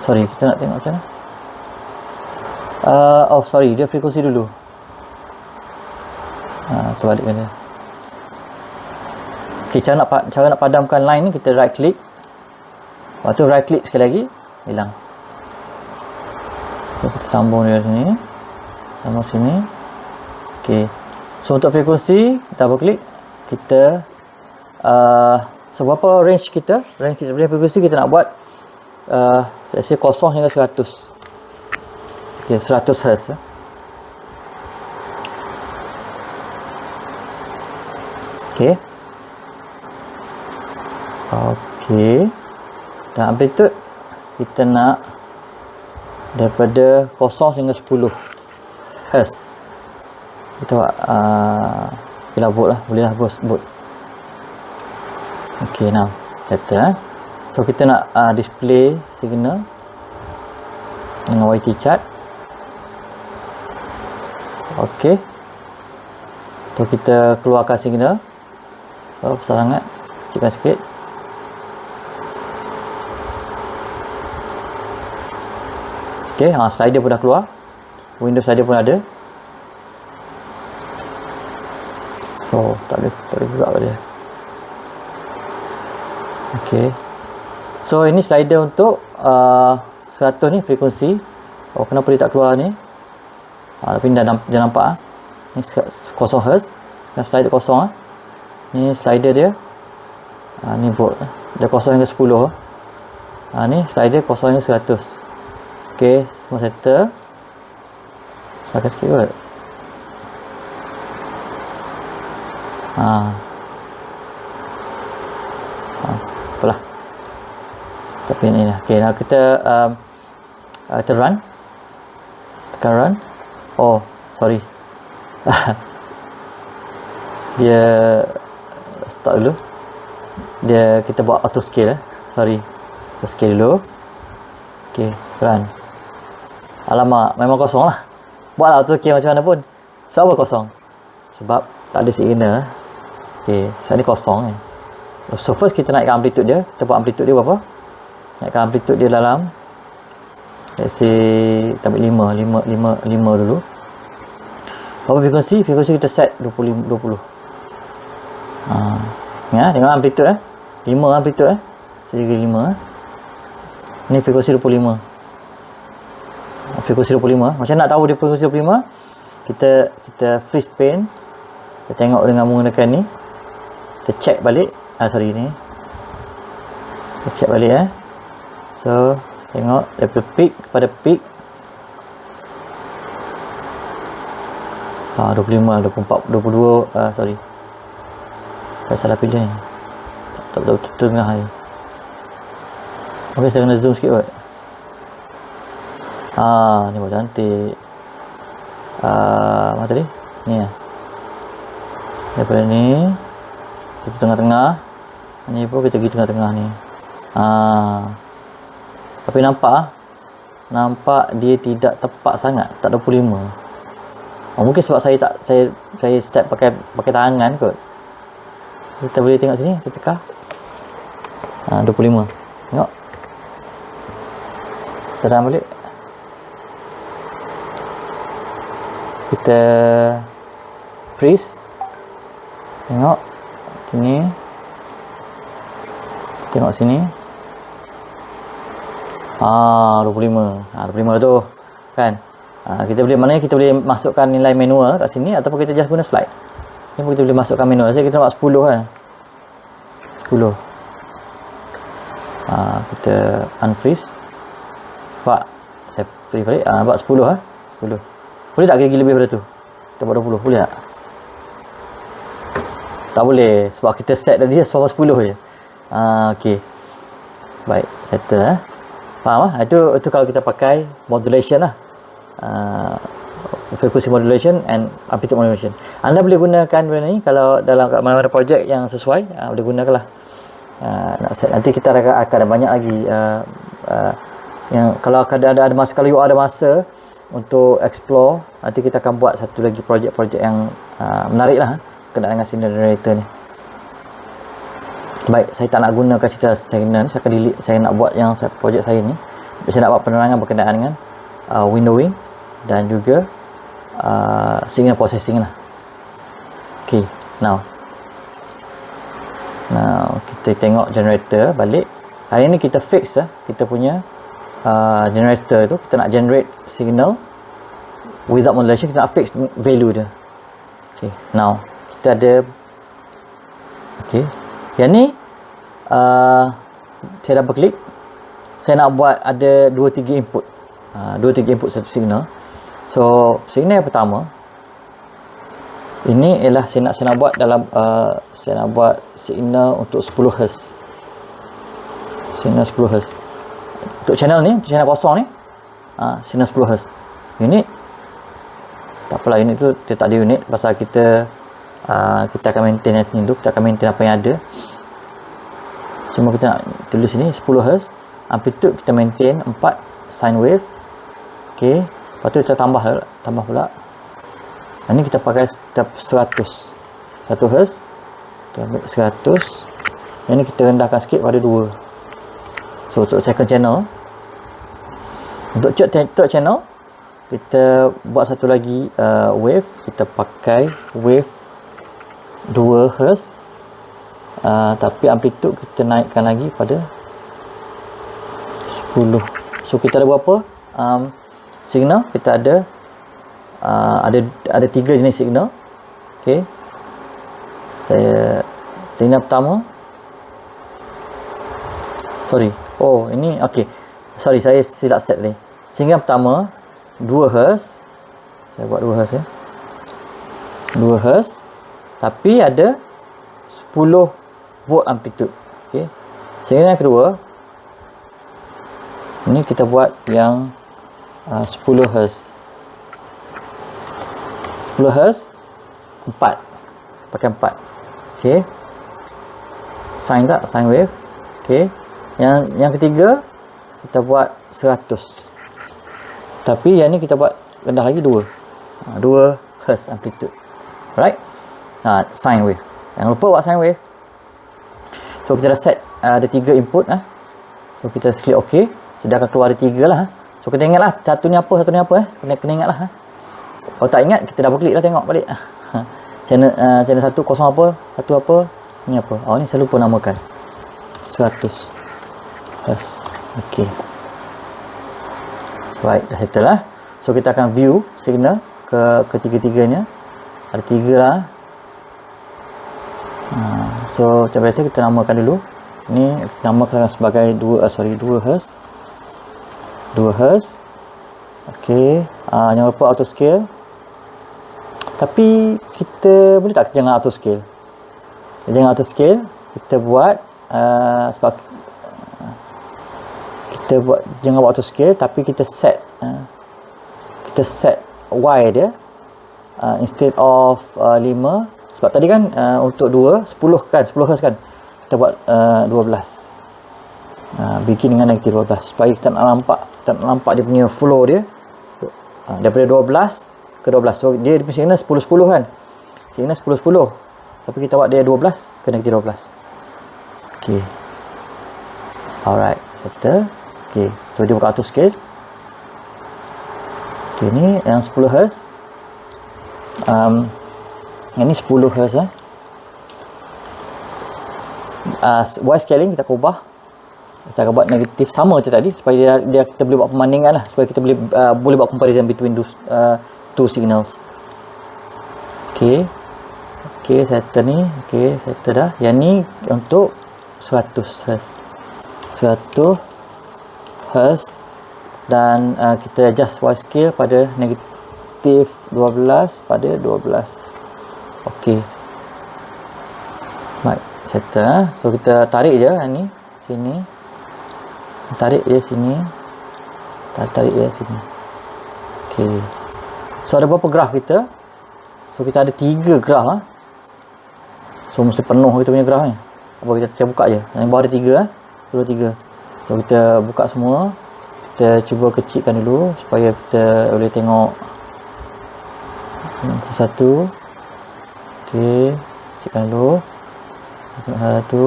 Sorry, kita nak tengok macam mana. Dia frekuensi dulu. Tu balikkan dia. Okey, cara nak padamkan line ni kita right click. Lepas tu right click sekali lagi, hilang. So, kita sambung dia sini. Sambung sini. Okey. So untuk frekuensi, kita double klik. Kita so berapa range kita? Range frekuensi kita nak buat let's say 0 hingga 100. Okey, 100 Hz. Okey. Dan amplitude kita nak daripada 0 hingga 10 Hz. Kita buat bila volt lah, boleh lah volt. Okey, now settle. So kita nak display signal dengan YT chart. Okey. So kita keluarkan signal. So besar sangat, kecilkan sikit. Okey, slider pun dah keluar. Windows slider pun ada. So tak boleh gerak dia. Okey. So ini slider untuk 100 ni frekuensi. Kenapa dia tak keluar ni? Tapi dah nampak Ni 0 Hz. Dan slider kosong Ni slider dia. Ni volt. Dia 0 hingga 10. Ni slider 0 hingga 100. Okey, semua settle. Sakit sikit kot. Apalah. Tapi ni lah. Okey, now kita run. Tekan run. Oh, sorry. Dia start dulu. Kita buat auto scale sorry, auto scale dulu. Okey, run. Alamak, memang kosong lah. Buatlah auto scale macam mana pun. Sebab apa kosong? Sebab tak ada signal. Okey, saat ni kosong ni. So first kita naikkan amplitude dia. Kita buat amplitude dia berapa? Naikkan amplitude dia dalam, let's say kita ambil 5 dulu. Berapa frekuensi? Frekuensi kita set 20. Ya, tengok amplitude 5 amplitude Saya jadi 5 Ni frekuensi 25. Frekuensi 25. Macam nak tahu dia frekuensi 25? Kita freeze pane. Kita tengok dengan menggunakan ni. Kita check balik. Ni. Kita check balik So, tengok daripada peak kepada peak. 25, 24, 22, sorry. Saya salah pilih ni. Tak betul tengah ni. Ok, saya kena zoom sikit kot. Ni buat cantik. Mana tadi? Ni daripada ni kita tengah-tengah. Ni pun kita pergi tengah-tengah ni. Tapi nampak dia tidak tepat sangat, tak 25. Mungkin sebab saya step pakai tangan kot. Kita boleh tengok sini, kita tekan 25. Tengok. Terang balik. Kita freeze. Tengok sini. Tengok sini. 25. 25 tu kan. Kita boleh masukkan nilai manual kat sini ataupun kita just guna slide. Ni pun kita boleh masukkan manual. Saya kita buat 10 kan. 10. Kita unfreeze. Saya freeze balik. Buat 10 10. Boleh tak gigi lebih daripada tu? Kita buat 20. Boleh tak? Tak boleh sebab kita set tadi sebab 10 je. Okey. Baik, settle Faham Itu kalau kita pakai modulation lah. Frequency modulation and amplitude modulation. Anda boleh gunakan benda ni kalau dalam mana-mana projek yang sesuai, boleh gunakanlah. Nanti kita akan ada banyak lagi yang kalau ada masa, kalau you ada masa untuk explore, nanti kita akan buat satu lagi projek-projek yang menarik lah berkenaan dengan signal generator ni. Baik, saya tak nak gunakan signal ni, saya akan delete. Saya nak buat yang projek saya ni, saya nak buat penerangan berkenaan dengan windowing dan juga signal processing lah. Okay, now kita tengok generator balik. Hari ni kita fix kita punya generator tu. Kita nak generate signal without modulation. Kita nak fix value dia. Okay, now kita ada yang ni saya double klik. Saya nak buat ada 2-3 input. 2-3 input satu signal. So signal yang pertama ini ialah saya nak buat dalam saya nak buat signal untuk 10 Hz. Signal 10 Hz. Untuk channel ni, untuk channel kosong ni, signal 10 Hz. Unit tak apalah, unit tu dia tak ada unit pasal kita akan maintain yang sini dulu. Kita akan maintain apa yang ada. Cuma kita nak tulis sini 10 Hz. Amplitude kita maintain 4 sine wave. Okey, lepas tu kita tambah pula. Ini kita pakai 100 Hz. Kita ambil 100. Yang ni kita rendahkan sikit pada 2. So untuk second channel, untuk third channel kita buat satu lagi wave. Kita pakai wave 2 Hz. Tapi amplitude kita naikkan lagi pada 10. So kita ada berapa signal? Kita ada 3 jenis signal. Okey, signal pertama, ini okey, saya silap set ni. Signal pertama 2 Hz. Saya buat 2 Hz 2 Hz, tapi ada 10 volt amplitude. Okey, signal yang kedua ini kita buat yang 10 Hz. 10 Hz 4, pakai 4. Okey. Sine tak? Sine wave. Okey. Yang ketiga kita buat 100. Tapi yang ni kita buat rendah lagi 2. 2 Hz amplitude. Alright. Sine wave. Jangan lupa buat sine wave. So kita dah set ada 3 input So kita klik OK. So dia akan keluar ada 3 lah. So kena ingat lah satu ni apa kena ingat lah. Kalau tak ingat kita double klik lah tengok balik. Channel 1 kosong apa, satu apa, ni apa. Ni saya lupa namakan. 100 Hz. Okey. Right, dah settle lah. So kita akan view signal ke ketiga-tiganya. Ada 3 lah. So macam biasa kita namakan dulu. Ni kita namakan sebagai 2 Hz. 2 Hz. Okey. Jangan lupa auto scale. Tapi kita boleh tak jangan auto scale? Jangan auto scale. Kita buat sebab kita buat jangan buat auto scale, tapi kita set Y dia instead of 5. Sebab tadi kan untuk 10 Hz kan kita buat 12. Bikin dengan negatif 12 supaya kita nak nampak dia punya flow dia daripada 12 ke 12. So dia punya signal 10-10 kan, signal 10-10, tapi kita buat dia 12 ke negatif 12. ok, alright, settle. Ok, so dia buka auto scale. Ok, ni yang 10 Hz, yang ni 10 Hz Y scaling kita ubah. Kita akan buat negatif sama macam tadi supaya kita boleh buat perbandingan lah, supaya kita boleh buat comparison between two signals. ok, settle ni. Ok, settle dah. Yang ni untuk 100 Hz 100 Hz dan kita adjust Y scale pada negatif 12 pada 12. ok, baik, settle. So kita tarik je yang ni sini, tarik je sini, tarik je sini. ok, so ada berapa graf kita? So kita ada 3 graf so mesti penuh kita punya graf ni. Apa kita buka je, yang bawah ada 3 3. So kita buka semua, kita cuba kecilkan dulu supaya kita boleh tengok satu. ok, kecilkan dulu satu.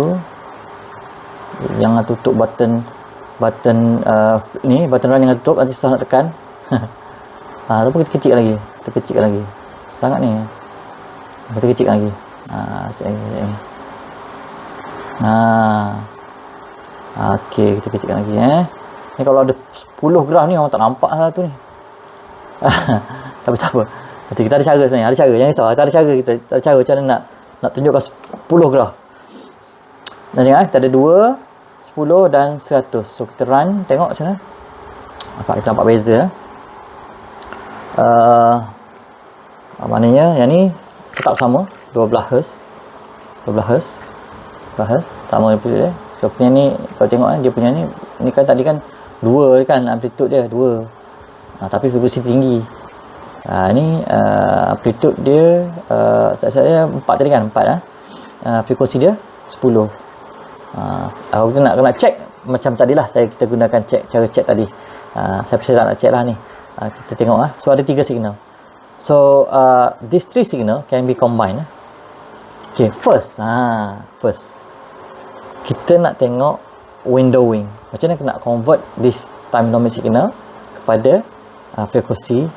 Jangan tutup button ni, button run jangan tutup, nanti susah nak tekan. Ataupun kita kecilkan lagi, sangat ni kita kecilkan lagi. ok, kita kecilkan lagi ni. Kalau ada 10 graf ni orang tak nampak satu ni. Tapi tak apa, nanti kita ada cara sebenarnya, ada cara, jangan risau, kita ada cara, kita ada cara macam mana nak tunjukkan 10 graf. Dan tengok kita ada 2, 10 dan 100. So kita run, tengok macam mana. Kita nampak beza. Maknanya yang ni tetap sama 12 Hz. 12 Hz sama dia. So punya ni kalau tengok dia punya ni kan tadi kan 2 kan amplitude dia 2. Tapi frekuensi tinggi. Ni amplitude dia tak saya 4 tadi kan, 4 frekuensi dia 10. Kalau kita nak check macam tadilah kita gunakan cara check tadi. Saya tak nak check lah ni. Kita tengok so ada 3 signal. So these 3 signal can be combined. Okay, first kita nak tengok windowing. Macam mana kita nak convert this time domain signal kepada frekuensi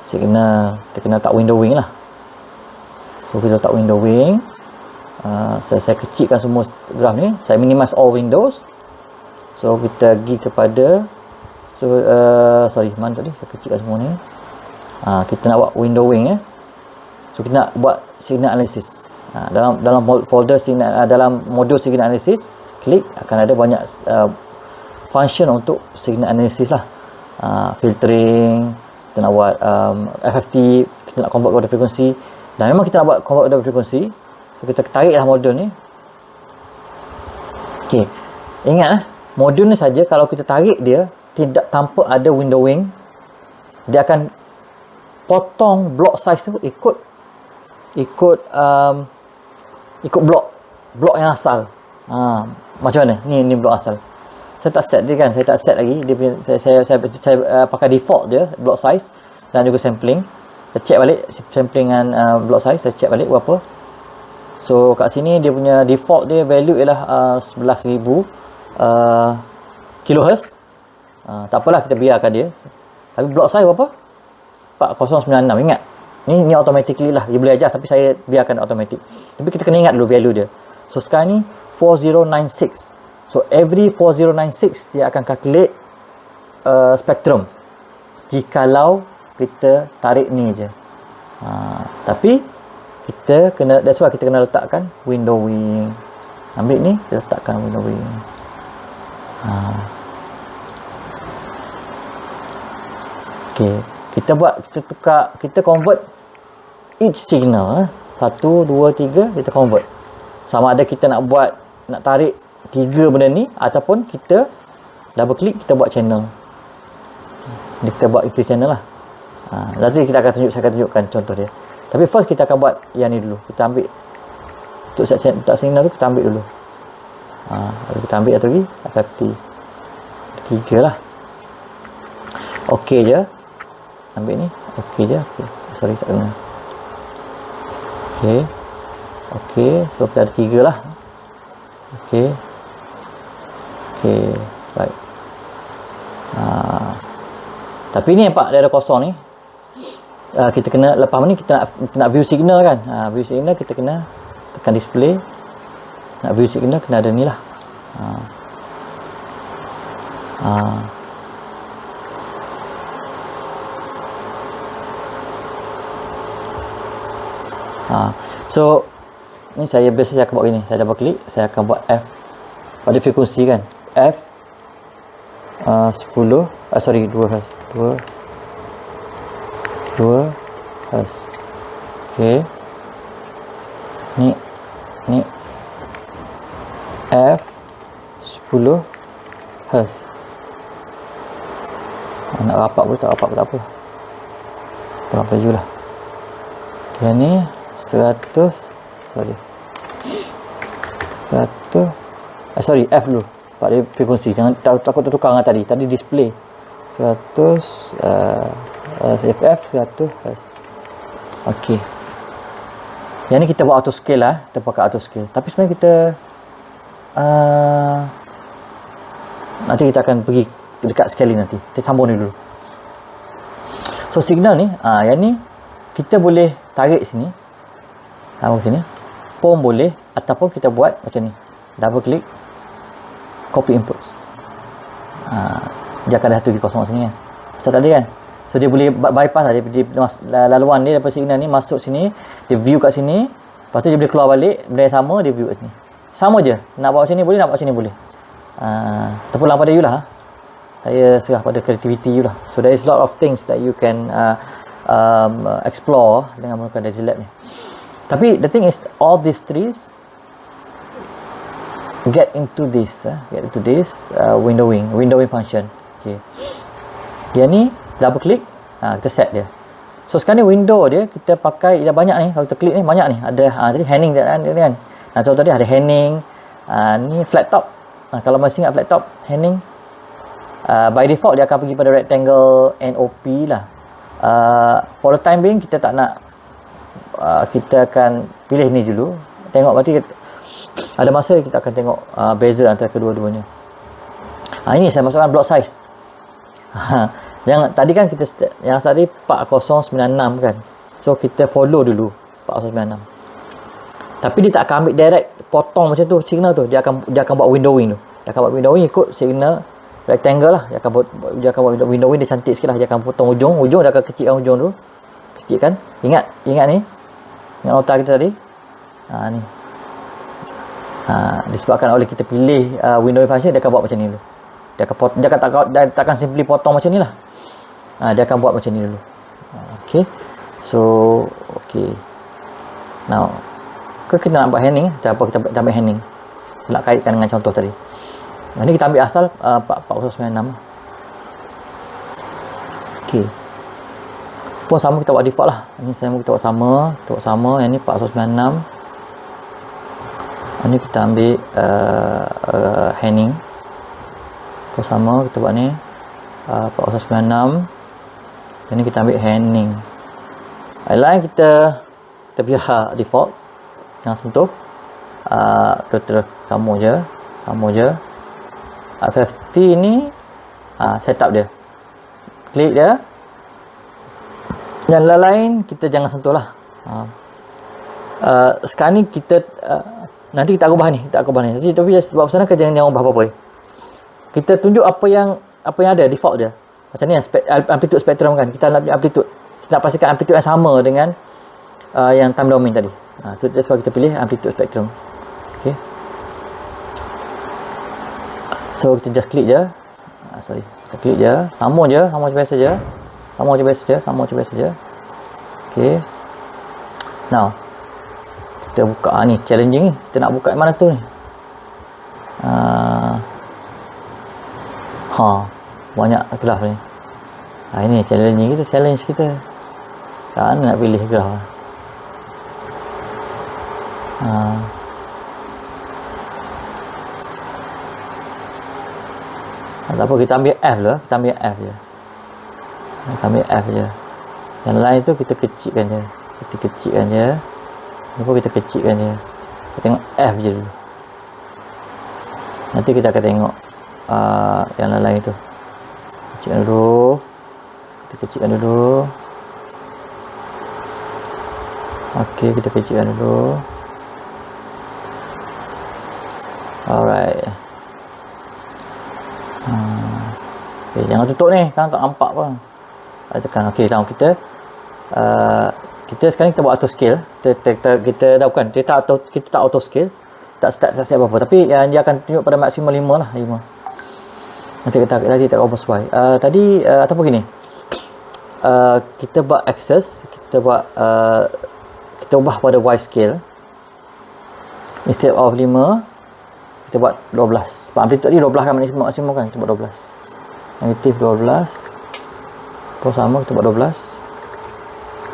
signal. Kita kena tak windowing lah. So kita tak windowing. Saya kecilkan semua graf ni, saya minimize all windows. So kita pergi kepada mana tadi saya kecilkan semua ni. Kita nak buat windowing so kita nak buat signal analysis. Dalam folder signal, dalam modul signal analysis, klik akan ada banyak function untuk signal analysis lah. Filtering, kita nak buat FFT, kita nak convert kepada frekuensi, dan memang kita nak buat convert kepada frekuensi. So kita tariklah modul ni. ok, ingat modul ni saja kalau kita tarik dia tidak tanpa ada windowing, dia akan potong block size tu ikut ikut blok yang asal. Macam mana? Ni blok asal. Saya tak set dia kan, saya tak set lagi. Dia punya, saya pakai default je block size dan juga sampling. Saya check balik samplingan block size, saya check balik berapa. So kat sini dia punya default dia value ialah 11,000 kHz. Tak apalah, kita biarkan dia. Tapi block size berapa? 4096. Ingat, ni automatically lah, dia boleh adjust, tapi saya biarkan automatic. Tapi kita kena ingat dulu value dia. So sekarang ni 4096. So every 4096 dia akan calculate spektrum jikalau kita tarik ni je. Tapi kita kena, that's why kita kena letakkan windowing. Ambil ni, kita letakkan windowing. Okay, kita tukar, kita convert each signal 1, 2, 3, kita convert. Sama ada kita nak tarik 3 benda ni, ataupun kita double click, kita buat channel. Kita buat itu channel lah. Nanti saya akan tunjukkan contoh dia. Tapi first kita akan buat yang ni dulu. Kita ambil untuk set signal tu, kita ambil dulu. Lalu kita ambil satu lagi, FFT 3 lah. Okey je. Ambil ni, okey je. Okay. Sorry, tak kena. Okey, so kita ada 3 lah. Okey, baik. Tapi ni nampak dia ada kosong ni. Kita kena, lepas ni kita nak view signal kan. View signal kita kena tekan display. Nak view signal kena ada ni lah. So ni saya akan buat gini. Saya double klik, saya akan buat F pada frekuensi kan. F 10 sorry 2 Hz. 2 Hz. Okey. Ni F 10 Hz. Nak rapat pun tak rapat pun tak apa. Terang baju lah. Yang ni 100 sorry F dulu pada frekuensi, jangan takut tertukar dengan tadi display 100 FF 100 Hz. Okey, yang ni kita buat auto scale lah, kita pakai auto scale. Tapi sebenarnya kita nanti kita akan pergi dekat scaling nanti. Kita sambung ni dulu. So signal ni yang ni kita boleh tarik sini, sini pun boleh, ataupun kita buat macam ni, double click, copy inputs. Dia akan ada satu kosong kat sini kan. Macam tadi kan. So dia boleh bypass lah, dia laluan dia daripada signal ni masuk sini, dia view kat sini, lepas tu dia boleh keluar balik, benda yang sama dia view kat sini. Sama je, nak buat macam ni boleh, nak buat macam ni boleh. Terpulang pada you lah. Saya serah pada creativity you lah. So there is a lot of things that you can explore dengan menggunakan Dazilab ni. Tapi the thing is, all these trees get into this windowing function. Okay, dia ni double click, kita set dia. So sekarang ni window dia kita pakai dah banyak ni. Kalau kita klik ni banyak ni, ada tadi handing dia kan. Contoh tadi ada handing, ni flat top. Kalau masih ingat flat top handing, by default dia akan pergi pada rectangle NOP lah. For the time being kita tak nak, kita akan pilih ni dulu. Tengok, berarti ada masa kita akan tengok beza antara kedua-duanya. Ini saya masukkan block size. Yang tadi kan kita yang tadi 4096 kan. So kita follow dulu 4096. Tapi dia tak akan ambil direct potong macam tu signal tu. Dia akan buat windowing tu. Dia akan buat windowing ikut signal rectangle lah. Dia akan buat windowing, dia cantik sikit lah. Dia akan potong ujung dia akan kecilkan ujung tu. Kecilkan. Ingat ni. Ingat otak kita tadi. Ni. Disebabkan oleh kita pilih windowing function, dia akan buat macam ni dulu. Dia takkan simply potong macam ni lah. Dia akan buat macam ni dulu. Okay. So, okay. Now, kita nak buat handing. Kita ambil handing. Nak kaitkan dengan contoh tadi. Ini kita ambil asal 4096. Okay. Pun sama kita buat default lah. Ini kita buat sama. Yang ni 4096. Ni kita ambil Henning. Terus sama kita buat ni 4196. Dan ni kita ambil Henning. Align kita biar default, jangan sentuh. Terus sama je. FFT ni setup dia, klik dia. Yang lain kita jangan sentuh lah. Sekarang ni kita nanti kita ubah ni, tapi sebab sana jangan ubah apa-apa. Kita tunjuk apa yang ada default dia. Macam ni amplitude spektrum kan, kita nak amplitude, kita nak pastikan amplitude yang sama dengan yang time domain tadi. So that's why kita pilih amplitude spectrum. Okay, so kita just klik je. Kita klik je, sama je biasa je. Okay, now kita buka ni challenging ni. Kita nak buka mana tu ni? Banyak graf ni. Ini challenge kita. Tak nak pilih graf. Tak apa, kita ambil F lah. Kita ambil F je. Yang lain tu kita kecilkan je. Ni pun kita kecilkan je. Kita tengok F je dulu. Nanti kita akan tengok yang lain tu. Kecilkan dulu. Okey, kita kecilkan dulu. Alright. Okay, jangan tutup ni, kan tak nampak pun. Tekan. Okey, tahu kita sekarang kita buat auto scale. Kita dah bukan, kita tak auto scale. Tak start apa-apa, tapi dia akan tunjuk pada maksimum 5 lah, 5. Nanti kita oversuai. Tadi ataupun gini. Kita buat access, kita ubah pada Y scale. Instead of 5, kita buat 12. Sebab amplitude ni 12 kan maksimum kan, kita buat 12. Negatif 12. Pun sama, kita buat 12.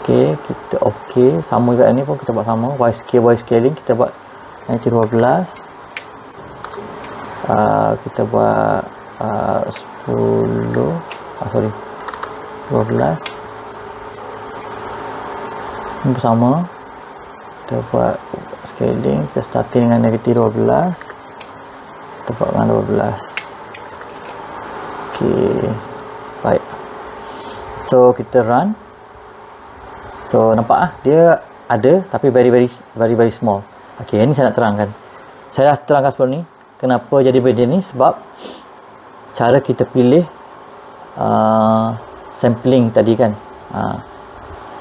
Okey, kita okey. Sama kat ni pun kita buat sama. Y scaling, kita buat negatif 12. Kita buat 10. 12. Ini sama. Kita buat scaling, kita starting dengan negatif 12. Kita buat dengan 12. Okey, baik. So kita run. So nampak dia ada, tapi very small. Okey, ini saya nak terangkan. Saya dah terangkan sebelum ni kenapa jadi begini, sebab cara kita pilih sampling tadi kan.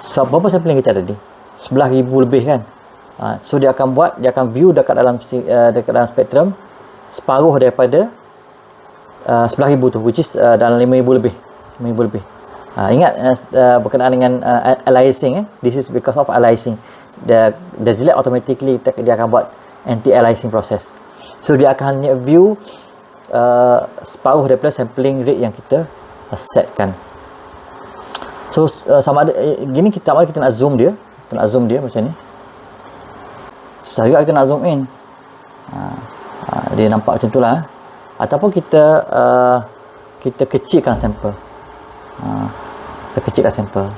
Sebab berapa sampling kita tadi? 11,000 lebih kan. So dia akan view dekat dalam spektrum separuh daripada 11,000 tu, which is dalam 5,000 lebih. Ingat berkenaan dengan aliasing. This is because of aliasing. The ZLab automatically dia akan buat anti-aliasing process. So dia akan hanya view separuh daripada sampling rate yang kita setkan. So sama ada gini, kita nak zoom dia. Macam ni. Susah juga kita nak zoom in. Dia nampak macam tu lah. Ataupun kita kecilkan sampel.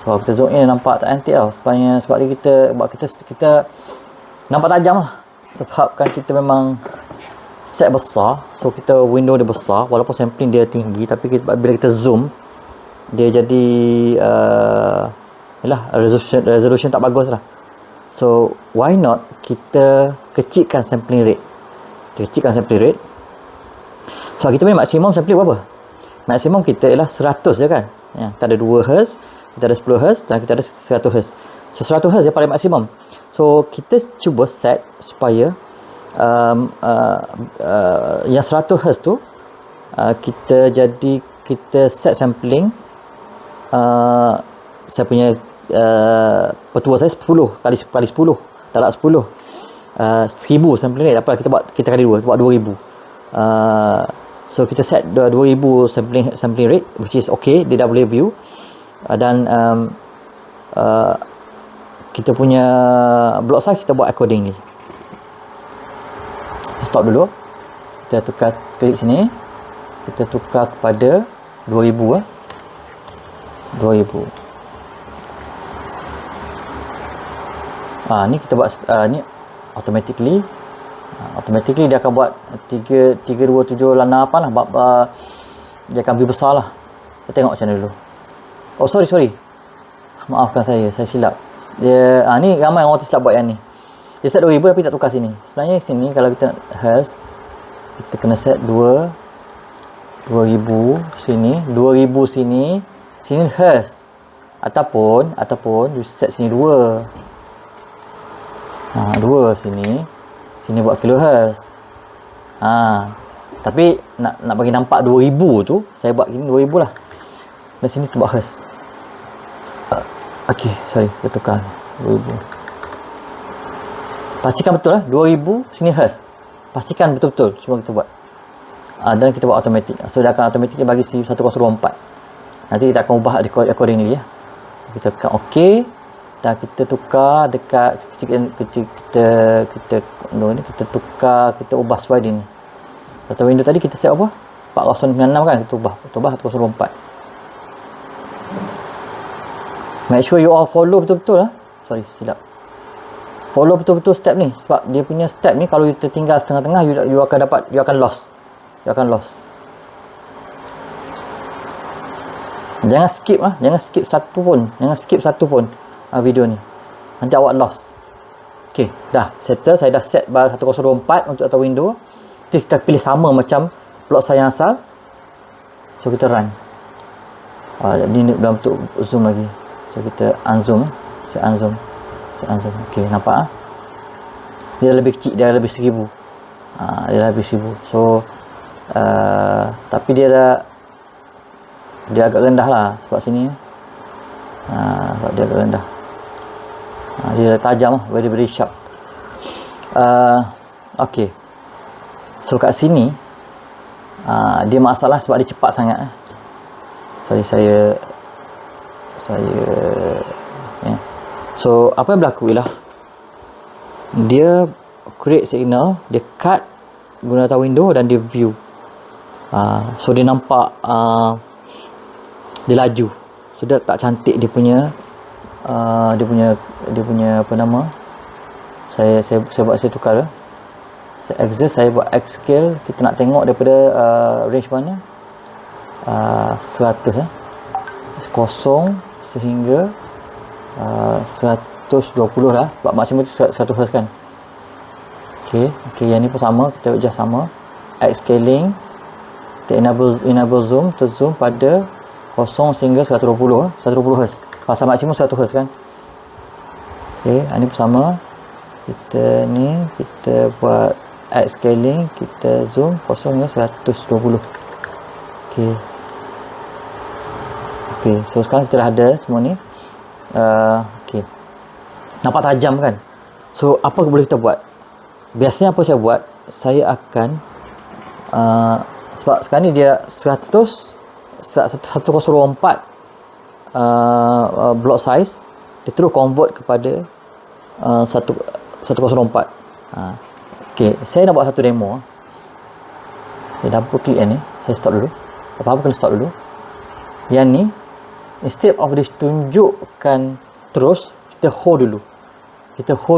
So kita zoom in, nampak tak cantik tau. Sebab kita nampak tajam lah. Sebabkan kita memang set besar. So kita window dia besar, walaupun sampling dia tinggi, tapi bila kita zoom, dia jadi resolution tak bagus lah. So why not kita kecilkan sampling rate. Sebab kita punya maksimum sampling berapa? Maksimum kita ialah 100 je kan. Kita ada 2 Hz, kita ada 10 Hz dan kita ada 100 Hz. So 100 Hz yang paling maksimum. So kita cuba set supaya yang 100 Hz tu kita set sampling, saya punya petua saya 10 kali 10 darab 10, 1000 sampling rate. Apa kita kali 2, buat 2000. So kita set 2000 sampling rate, which is okay, dia dah boleh view. Dan kita punya block size kita buat accordingly. stop dulu. Kita tukar, klik sini. Kita tukar kepada 2000 2000. Ni kita buat ni automatically dia akan buat 327 lana apa lah, dia akan lebih besar lah. Kita tengok macam mana dulu. Oh sorry, maafkan saya silap. Dia ni ramai orang tersilap buat yang ni. Dia set 2000 tapi tak tukar sini. Sebenarnya sini kalau kita nak hertz, kita kena set 2000 sini, 2000 sini hertz, ataupun you set sini 2 sini buat kilohertz. Tapi nak bagi nampak 2000 tu, saya buat gini 2000 lah. Dan sini tu buat hertz. Okey, sorry, kita tukar 2000. Pastikan betul 2000 sini hertz. Pastikan betul-betul semua kita buat. Dan kita buat automatic. So dia akan automatic bagi 1024. Nanti kita akan ubah accordingly ya. Kita tekan OK. Dan kita tukar dekat kita tukar, kita ubah sesuai dia ni. Data window tadi kita set apa? 4096 kan, kita ubah 1024. Make sure you all follow betul-betul Sorry, silap. Follow betul-betul step ni, sebab dia punya step ni kalau you tertinggal setengah-tengah, you akan lost. Jangan skip satu pun video ni. Nanti awak lost. Okey, dah settle. Saya dah set bar 1024 untuk data window. Kita pilih sama macam plot saya asal. So kita run. Ni dalam bentuk zoom lagi. So kita unzoom. Saya unzoom. Okey, nampak dia lebih kecil, dia lebih 1000. Dia lebih 1000. So tapi dia agak rendah lah sebab sini. Sebab dia agak rendah. Dia tajam, very sharp. Okey. So kat sini dia masalah sebab dia cepat sangat. Sorry, saya So apa yang berlaku ialah dia create signal, dia cut guna data window dan dia view. So dia nampak dia laju. So dia tak cantik dia punya apa nama. Saya tukar. Saya exit, saya buat X scale. Kita nak tengok daripada range mana? 100 0 sehingga 120 lah. Sebab maksimum 100 Hz kan. Okey, yang ni pun sama, kita adjust sama. X scaling. Kita enable zoom, to zoom pada 0 sehingga 120 Hz. Pasal maksimum 100 Hz kan. Okey, ini pun sama. Kita buat X scaling, kita zoom 0 hingga 120. Okey, so sekarang kita dah ada semua ni. Okey. Nampak tajam kan? So apa boleh kita buat? Biasanya apa saya buat? Saya akan sebab sekarang ni dia 104 block size, dia terus convert kepada 104. Okey, saya nak buat satu demo. Saya double klik yang ni, saya stop dulu. Apa-apa kena stop dulu. Yang ni instead of dia tunjukkan terus, kita hold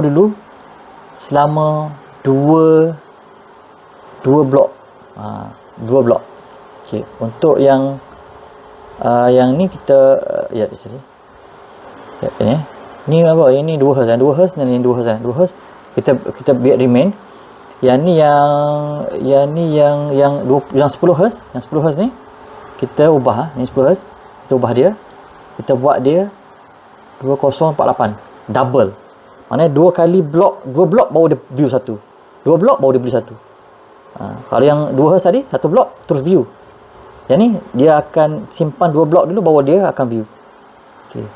dulu selama 2 blok. 2 blok. Okey, untuk yang ni kita di sini. Ni apa? Yang ni 2 Hz dan 2 Hz dan ini 2 Hz dan 2 Hz. Kita biar remain. Yang ni yang 10 Hz, yang 10 Hz ni kita ubah, ni 10 Hz. Kita ubah dia. Kita buat dia 2048 double. Maknanya 2 blok baru dia view satu. 2 blok baru dia beli satu. Kalau yang 2 Hz tadi, 1 blok terus view. Yang ni dia akan simpan 2 blok dulu baru dia akan view. Okey.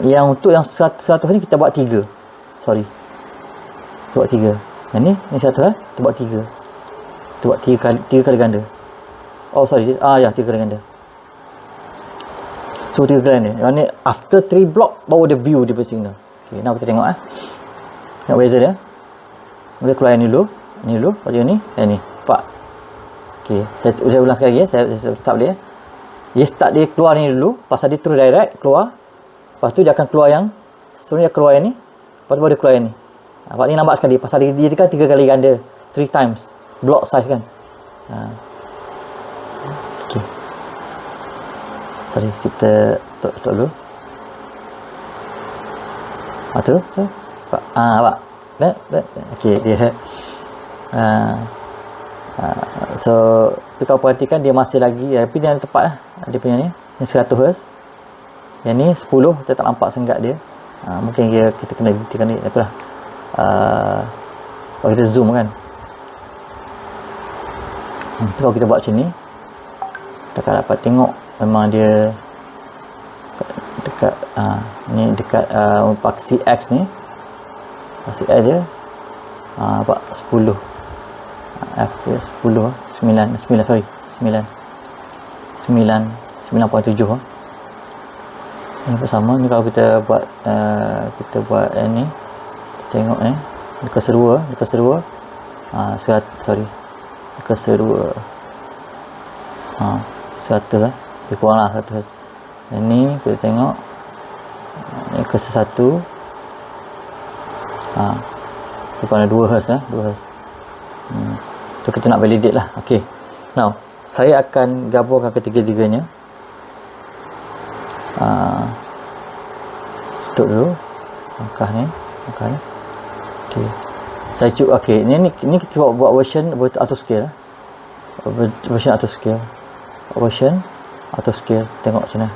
Yang untuk yang 100 ni kita buat 3. Sorry. Kita buat 3. Yang ni 100 kita buat 3. Kita buat 3 kali ganda. Oh sorry. 3 kali ganda. So 3 kali ganda. Yang ni after 3 block baru dia view dia punya signal. Okey, now kita tengok Tengok beza dia. Kita keluar yang ni dulu. Ni dulu, baca ni, ni. Nampak? Okey, saya ulang sekali ya. Saya start dia. Dia start dia keluar ni dulu, pasal dia terus direct keluar. Lepas tu dia akan keluar yang seterusnya keluar yang ni. Lepas tu baru dia keluar yang ni. Nampak ni, nampak sekali pasal dia kan 3 kali ganda, 3 times block size kan. Okey. Sorry, kita stop dulu. Tu. Nampak? Okey, dia so kalau perhatikan dia masih lagi, tapi dia tepat lah dia punya ni 100 Hz. Yang ni 10, kita tak nampak sengat dia. Mungkin kita kena editkan ni apalah. Kalau kita zoom kan, kalau kita buat macam ni, kita akan dapat tengok memang dia dekat ni dekat paksi X ni, paksi X dia nampak 10 F dia 10 9 sorry 9 9.7 ni pun sama ni. Kalau kita buat ni, kita tengok ni dekat serua sorry dekat serua 100 lah, lebih kurang lah 100. Yang ni kita tengok ni ke 1 lebih kurang 2 Hz lah, 2 Hz. So kita nak validate lah. Ok, now saya akan gabungkan ketiga-tiganya. Tutup dulu langkah ni. Ok, saya cuba. Ok, ni kita buat version auto scale lah. Version auto scale, tengok sini.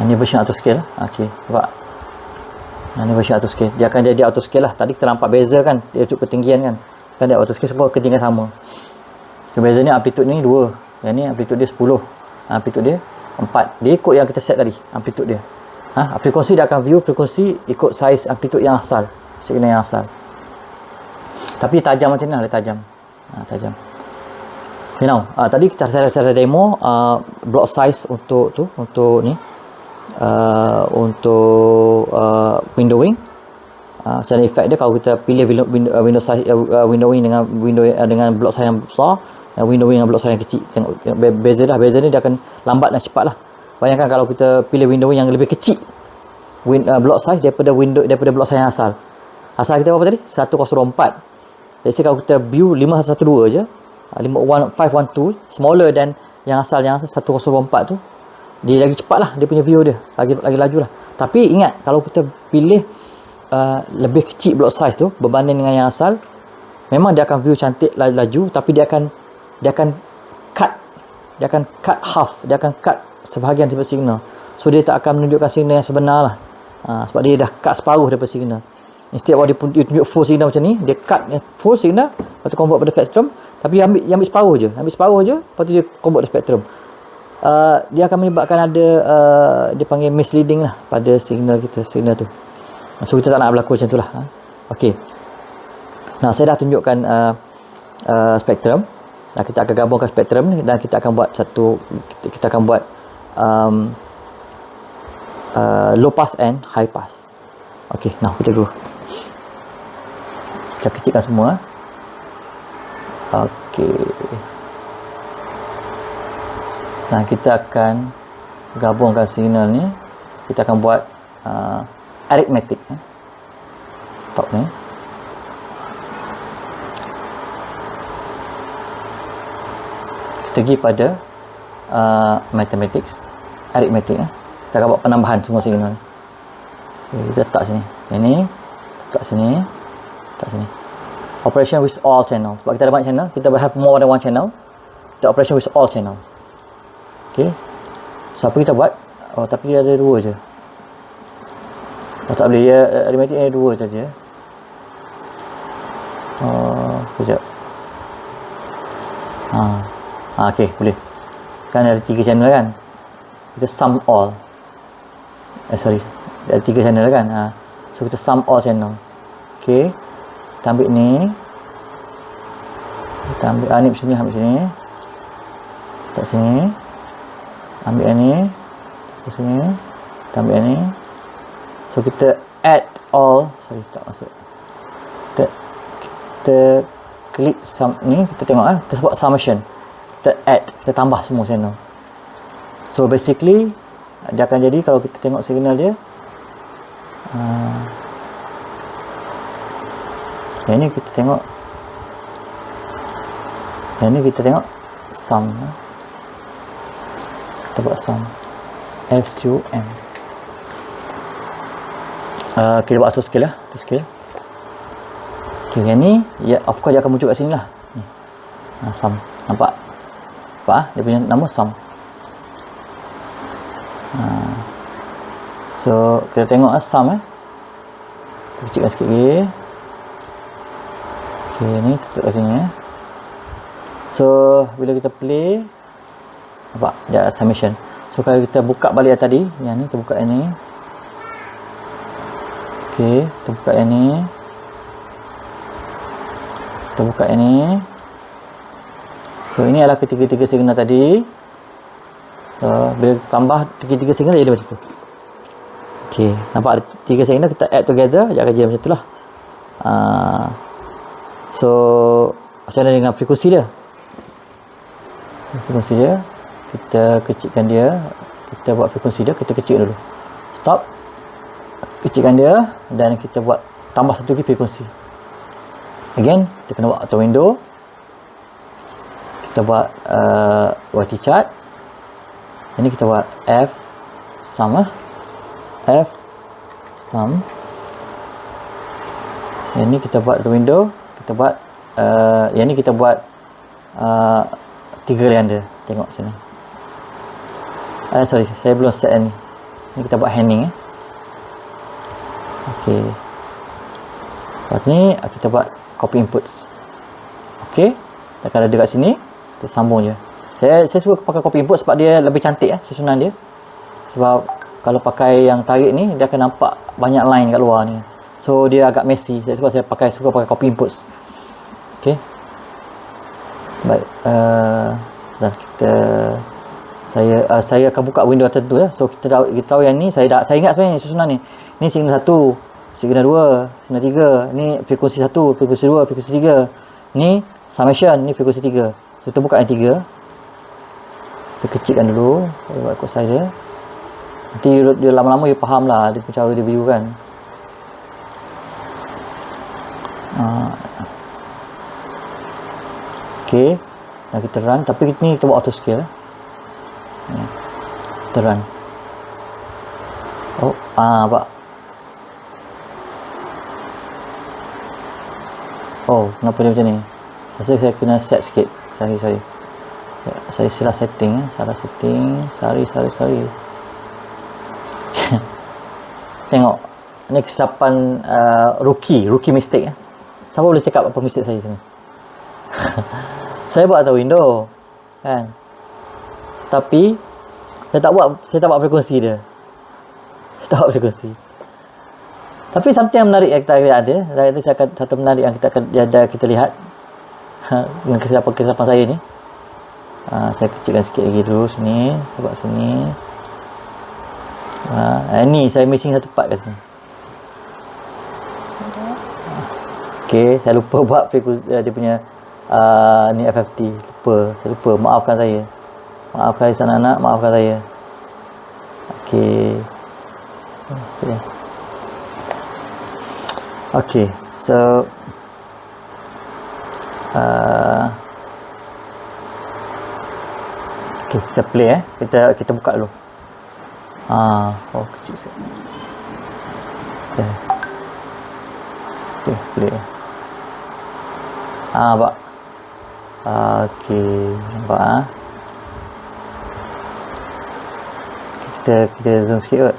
Ini version auto scale lah. Ok, nampak? Ini version auto scale, dia akan jadi auto scale lah. Tadi kita nampak beza kan, dia cukup ketinggian kan dia auto scale semua ketinggian sama. Beza ni amplitude ni 2, yang ni amplitude dia 10, amplitude dia 4. Dia ikut yang kita set tadi, amplitude dia. Frekuensi dia akan view frekuensi ikut saiz amplitude yang asal, signal yang asal. Tapi tajam macam ni lah, dia tajam. Okay, now tadi kita cara demo block size untuk ni untuk windowing. Cara efek dia, kalau kita pilih window size windowing dengan block size yang besar, windowing dengan block size yang kecil, tengok beza ni dia akan lambat dan cepat lah. Bayangkan kalau kita pilih windowing yang lebih kecil block size daripada block size yang asal kita berapa tadi? 104. Let's say kalau kita view 5112 je, 512 smaller than yang asal 104 tu, dia lagi cepat lah dia punya view dia, lagi laju lah. Tapi ingat, kalau kita pilih lebih kecil block size tu berbanding dengan yang asal, memang dia akan view cantik, laju, tapi dia akan cut half, dia akan cut sebahagian daripada signal. So dia tak akan menunjukkan signal yang sebenar lah. Sebab dia dah cut separuh daripada signal. Instead dia tunjuk full signal macam ni, dia cut full signal, lepas tu convert pada spektrum, tapi dia ambil separuh je, lepas tu dia convert pada spektrum. Dia akan menyebabkan ada dia panggil misleading lah pada signal tu. So kita tak nak berlaku macam tu lah. Ok, nah saya dah tunjukkan spektrum. Kita akan gabungkan spektrum ni dan kita akan buat low pass and high pass. Ok, now kita go. Kita kecilkan semua. Ok, nah kita akan gabungkan signal ni. Kita akan buat arithmetic. Stop ni. Kita pergi pada mathematics, arithmetic. Kita akan buat penambahan semua signal. Kita letak sini. Ini letak sini. Operation with all channel. Sebab kita ada banyak channel, kita have more than one channel. Kita operation with all channel. Okay, so apa kita buat? Oh, tapi ada 2 je. Oh, tak boleh, arithmetic ada 2 saja. Sekejap. Okay, boleh. Kan ada 3 channel kan, kita sum all. Sorry, ada 3 channel kan. So kita sum all channel. Okay, kita ambil ni, kita ambil ni sini, ambil sini, letak sini, ambil ni, letak sini, kita ambil ni. So kita add all, sorry tak masuk, kita kita klik sum ni, kita tengok kita buat summation, kita add, kita tambah semua signal. So basically dia akan jadi, kalau kita tengok signal dia, yang ni kita tengok, sum, kita buat sum, SUM. Kita buat auto scale auto scale. Okay, yang ni ya, of course dia akan muncul kat sini lah ni. Sum, nampak dia punya nama sum. So kita tengok sum kita kecilkan sikit lagi. Okay, ni tutup kat sini So bila kita play, nampak dia summation. So kalau kita buka balik tadi, yang ni kita buka yang ni. Okay, kita buka yang ni, kita buka yang ni. So ini adalah ketiga-tiga signal tadi. So bila kita tambah tiga-tiga signal, jadi macam tu. Okay, nampak ada tiga signal, kita add together, dia akan jadi macam tu lah. So macam mana dengan frekuensi dia? Frekuensi dia, kita kecilkan dia, kita buat frekuensi dia, kita kecilkan dulu, stop, kecilkan dia, dan kita buat tambah satu lagi frekuensi. Again, kita kena buat auto window, kita buat YT chart. Ini kita buat F sum, F sum. Yang ni kita buat auto window, kita buat yang ni kita buat 3 ganda. Tengok sini. Sorry, saya belum set ni. Ni kita buat handing Okey. Lepas ni kita buat copy inputs. Okey. Kita akan ada kat sini, kita sambung je. Saya suka pakai copy input sebab dia lebih cantik susunan dia. Sebab kalau pakai yang tarik ni, dia akan nampak banyak line kat luar ni. So dia agak messy. Sebab saya suka pakai copy inputs. Okey. Baik, dan saya akan buka window tertentu So kita tahu yang ni, saya ingat sebenarnya susunan ni. Ni signal 1, signal 2, signal 3. Ni frekuensi 1, frekuensi 2, frekuensi 3. Ni summation, ni frekuensi 3. So kita buka yang 3. Kita kecilkan dulu, kita buat ikut saya. Nanti dia lama-lama dia faham lah dia cara dia view kan. Okay, dan kita run, tapi ni kita buat auto scale kita run. Nampak. Kenapa dia macam ni? Saya kena set sikit. Sorry. Saya salah setting sorry. Tengok, ni kesilapan rookie mistake Siapa boleh cakap apa mistake saya sini? Saya buat atau window kan, tapi saya tak buat frekuensi dia. Tapi something yang menarik yang kita ada, saya akan satu menarik yang kita lihat dengan kesilapan saya ni. Saya kecilkan sikit lagi dulu sini, saya buat sini. Ni saya missing satu part kat sini. Okay, saya lupa buat frekuensi dia punya ni FFT. Saya lupa, maafkan saya anak-anak, maafkan saya. Okay, so kita play kita buka dulu. Kecil sikit. Okay, play. Nampak. Nampak kita zoom sikit kot.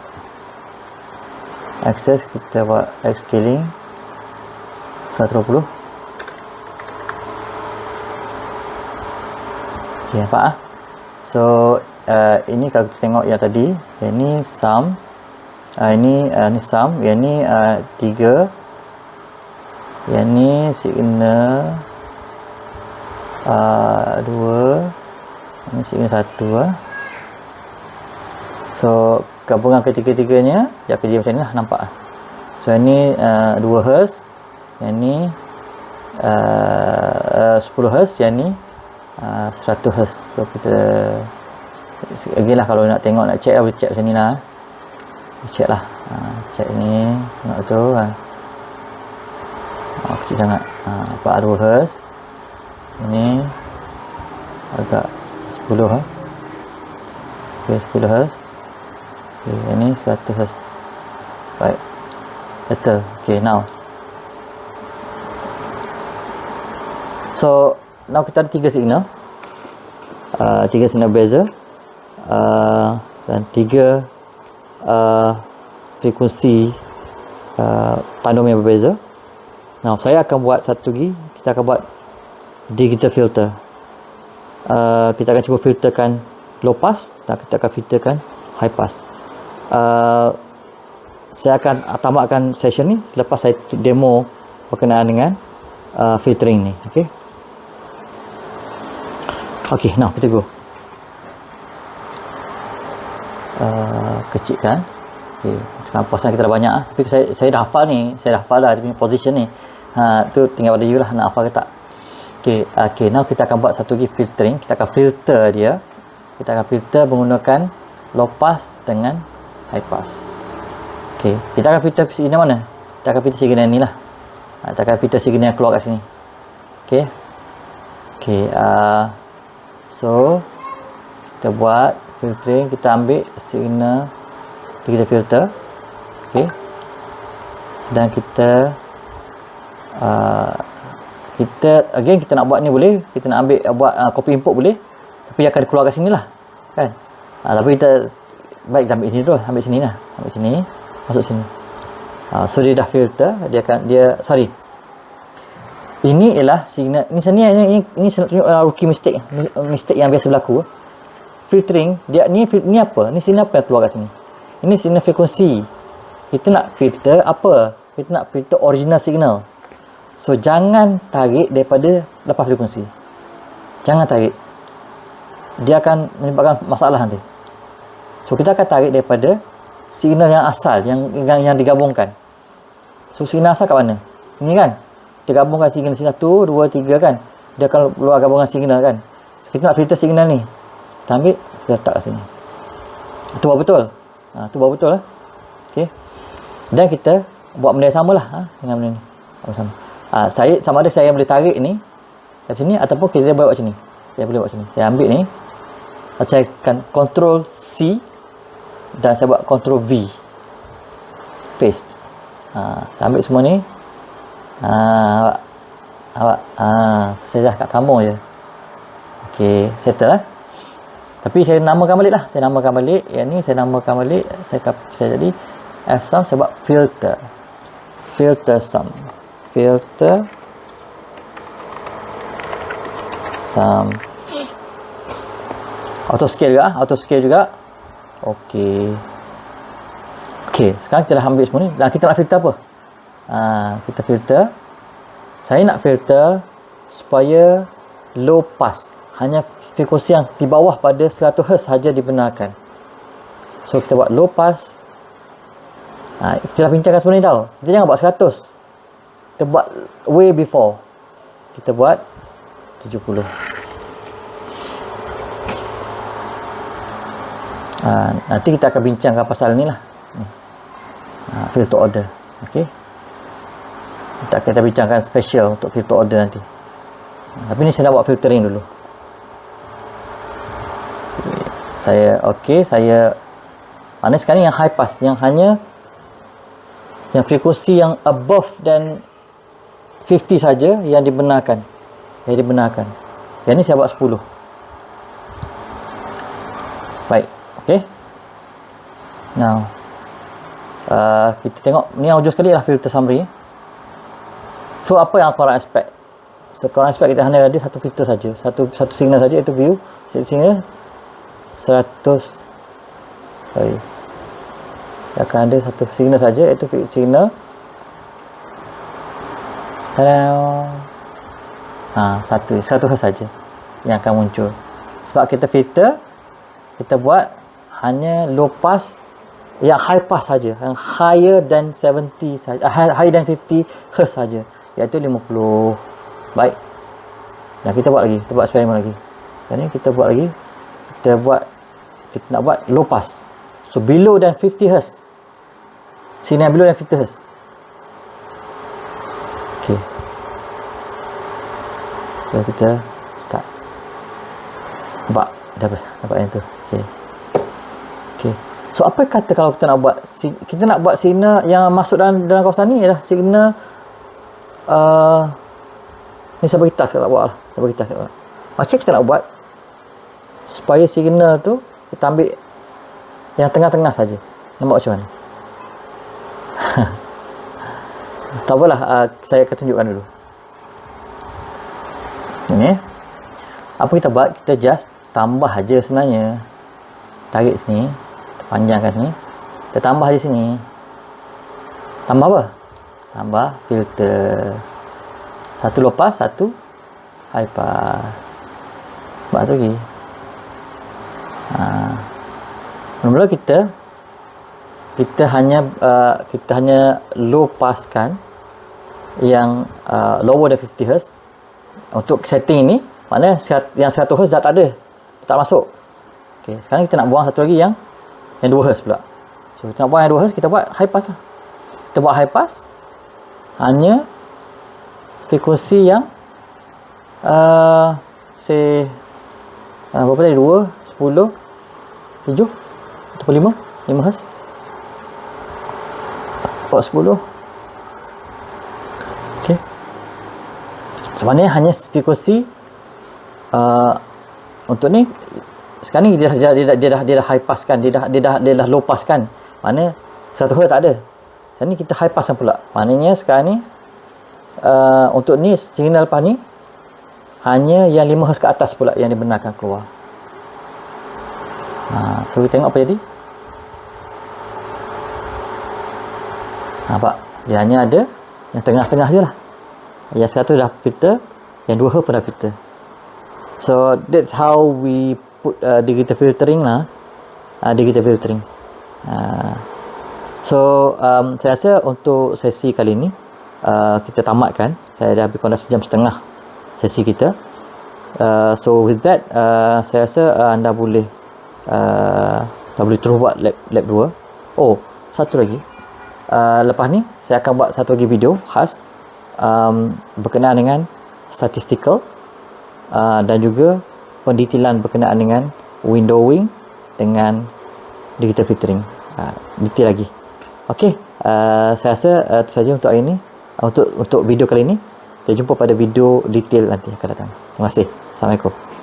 Access, kita buat scaling 120. Nampak So ini kalau kita tengok yang tadi, yang ni sum, ini sum, yang ni 3, yang ni signal 2, ini signal 1 So gabungan ketiga-tiganya dia akan jadi macam ni lah, nampak. So yang ni 2 Hz, yang ni 10 Hz, yang ni 100 Hz. So kita again lah, kalau nak tengok, nak check lah, boleh check macam ni lah. Check lah, check ni tengok tu kan. Kecil sangat. 42 Hz. Ini agak 10 lah. Okay, 10 Hz. Okay, ini 100 Hz. Baik, betul. Okay, now so now kita ada 3 signal, 3 signal berbeza, dan 3 frekuensi pandum yang berbeza. Now saya akan buat satu lagi, kita akan buat digital filter. Kita akan cuba filterkan low pass dan kita akan filterkan high pass. Saya akan tamatkan session ni lepas saya demo berkenaan dengan filtering ni. Okay, now kita go. Kecilkan. Okay, sekarang puasan kita dah banyak lah. Tapi saya dah hafal ni, saya dah hafal dah dia punya position ni. Tu tinggal pada you lah nak hafal ke tak. Okay, now kita akan buat satu lagi filtering. Kita akan filter dia. Kita akan filter menggunakan low pass dengan high pass. Okay, kita akan filter signal mana? Kita akan filter signal ni lah. Kita akan filter signal yang keluar kat sini. Okay, so kita buat filtering. Kita ambil signal, kita filter. Okay, dan kita kita nak buat ni boleh, kita nak ambil buat copy input boleh, tapi dia akan keluar kat sini lah kan. Tapi kita baik, kita ambil sini dulu, ambil sini lah, ambil sini, masuk sini. So dia dah filter, ini ialah signal ni. Ini tunjuk rookie mistake yang biasa berlaku. Filtering dia ni apa? Ni signal apa yang keluar kat sini? Ini signal frekuensi. Kita nak filter apa? Kita nak filter original signal. So jangan tarik daripada lepas frekuensi. Jangan tarik. Dia akan menyebabkan masalah nanti. So kita akan tarik daripada signal yang asal, yang digabungkan. So signal asal kat mana? Ini kan. Kita gabungkan signal 1, 2, 3 kan. Dia akan keluar gabungan signal kan. So kita nak filter signal ni. Kita ambil, kita letak kat sini. Itu buat betul. Itu buat betul lah. Okay. Dan kita buat benda yang sama lah dengan benda ni. Sama. Saya sama ada saya boleh tarik ni kat sini, ataupun kita boleh buat macam ni. Saya boleh buat macam ni. Saya ambil ni, saya akan control C dan saya buat control V, paste. Saya ambil semua ni. Awak saya dah kat kamu je. Okey, settle lah. Tapi saya namakan balik lah. Saya namakan balik yang ni, saya namakan balik. Saya jadi F sum, saya buat filter. Filter sum. Filter sum. Auto scale juga. Okey, sekarang kita dah ambil semua ni. Dan kita nak filter apa? Kita filter. Saya nak filter supaya low pass, hanya frekuensi yang di bawah pada 100 Hz saja dibenarkan. So kita buat low pass. Kita dah bincangkan sebelum ni tau. Kita jangan buat 100. Kita buat way before. Kita buat 70. Nanti kita akan bincangkan pasal ni lah. Filter order. Okey. Kita bincangkan special untuk filter order nanti. Tapi ni saya nak buat filtering dulu. Saya mana sekarang yang high pass, yang hanya yang frekuensi yang above dan 50 saja yang dibenarkan. Yang ni saya buat 10. Baik, okey. Now kita tengok ni audio sekali lah filter summary. So apa yang korang expect? So korang expect kita hanya ada satu filter saja, satu signal saja, iaitu view signal 100. Dia akan ada satu signal saja, iaitu signal satu saja yang akan muncul. Sebab kita filter, kita buat hanya low pass, yang high pass saja, yang higher than 70 saja, higher than 50 Hz saja, iaitu 50. Baik. Dan kita buat lagi, kita buat eksperimen lagi. Dan ni kita buat lagi, kita nak buat low pass. So below than 50 Hz. Signal below than 50 Hz. Okey. So kita start. Nampak? Dapat yang tu. Okey. Okey. So apa kata kalau kita nak buat signal yang masuk dalam kawasan ni ialah signal ni saya bagi task kat buat lah. Saya bagi task kat buat. Macam kita nak buat supaya signal tu kita ambil yang tengah-tengah saja. Nampak macam mana? Tak apalah, saya akan tunjukkan dulu. Ini. Apa kita buat? Kita just tambah aja sebenarnya. Tarik sini, panjangkan ni. Kita tambah aja sini. Tambah apa? Tambah filter. Satu low pass, satu high pass. Buat tu lagi. Mula-mula kita hanya low pass kan yang lower than 50 Hz. Untuk setting ini, maknanya yang 100 Hz dah tak ada. Tak masuk. Okey, sekarang kita nak buang satu lagi yang 2 Hz pula. So kita nak buang yang 2 Hz, kita buat high pass lah. Kita buat high pass hanya frekuensi yang berapa tadi? 2, 10, 7 ataupun 5 Hz. 10. Okey. Sebenarnya hanya frekuensi untuk ni sekarang ni dia dah high pass kan, dia dah low pass kan. Mana 100 Hz tak ada. Sekarang ni kita high pass pula. Maknanya sekarang ni untuk ni signal lepas ni hanya yang 5 Hz ke atas pula yang dibenarkan keluar. So kita tengok apa jadi. Nampak? Dia hanya ada yang tengah-tengah je lah. Yang 100 dah filter, yang 2 Hz pun dah filter. So that's how we put digital filtering lah. Digital filtering. So saya rasa untuk sesi kali ni kita tamatkan. Saya dah lebih kurang sejam setengah sesi kita. So with that saya rasa anda boleh terus buat lab 2. Oh, satu lagi. Lepas ni saya akan buat satu lagi video khas berkenaan dengan statistical dan juga pendetailan berkenaan dengan windowing dengan digital filtering. Detail lagi. Okey, saya rasa itu saja untuk hari ini. Untuk video kali ini. Kita jumpa pada video detail nanti akan datang. Terima kasih. Assalamualaikum.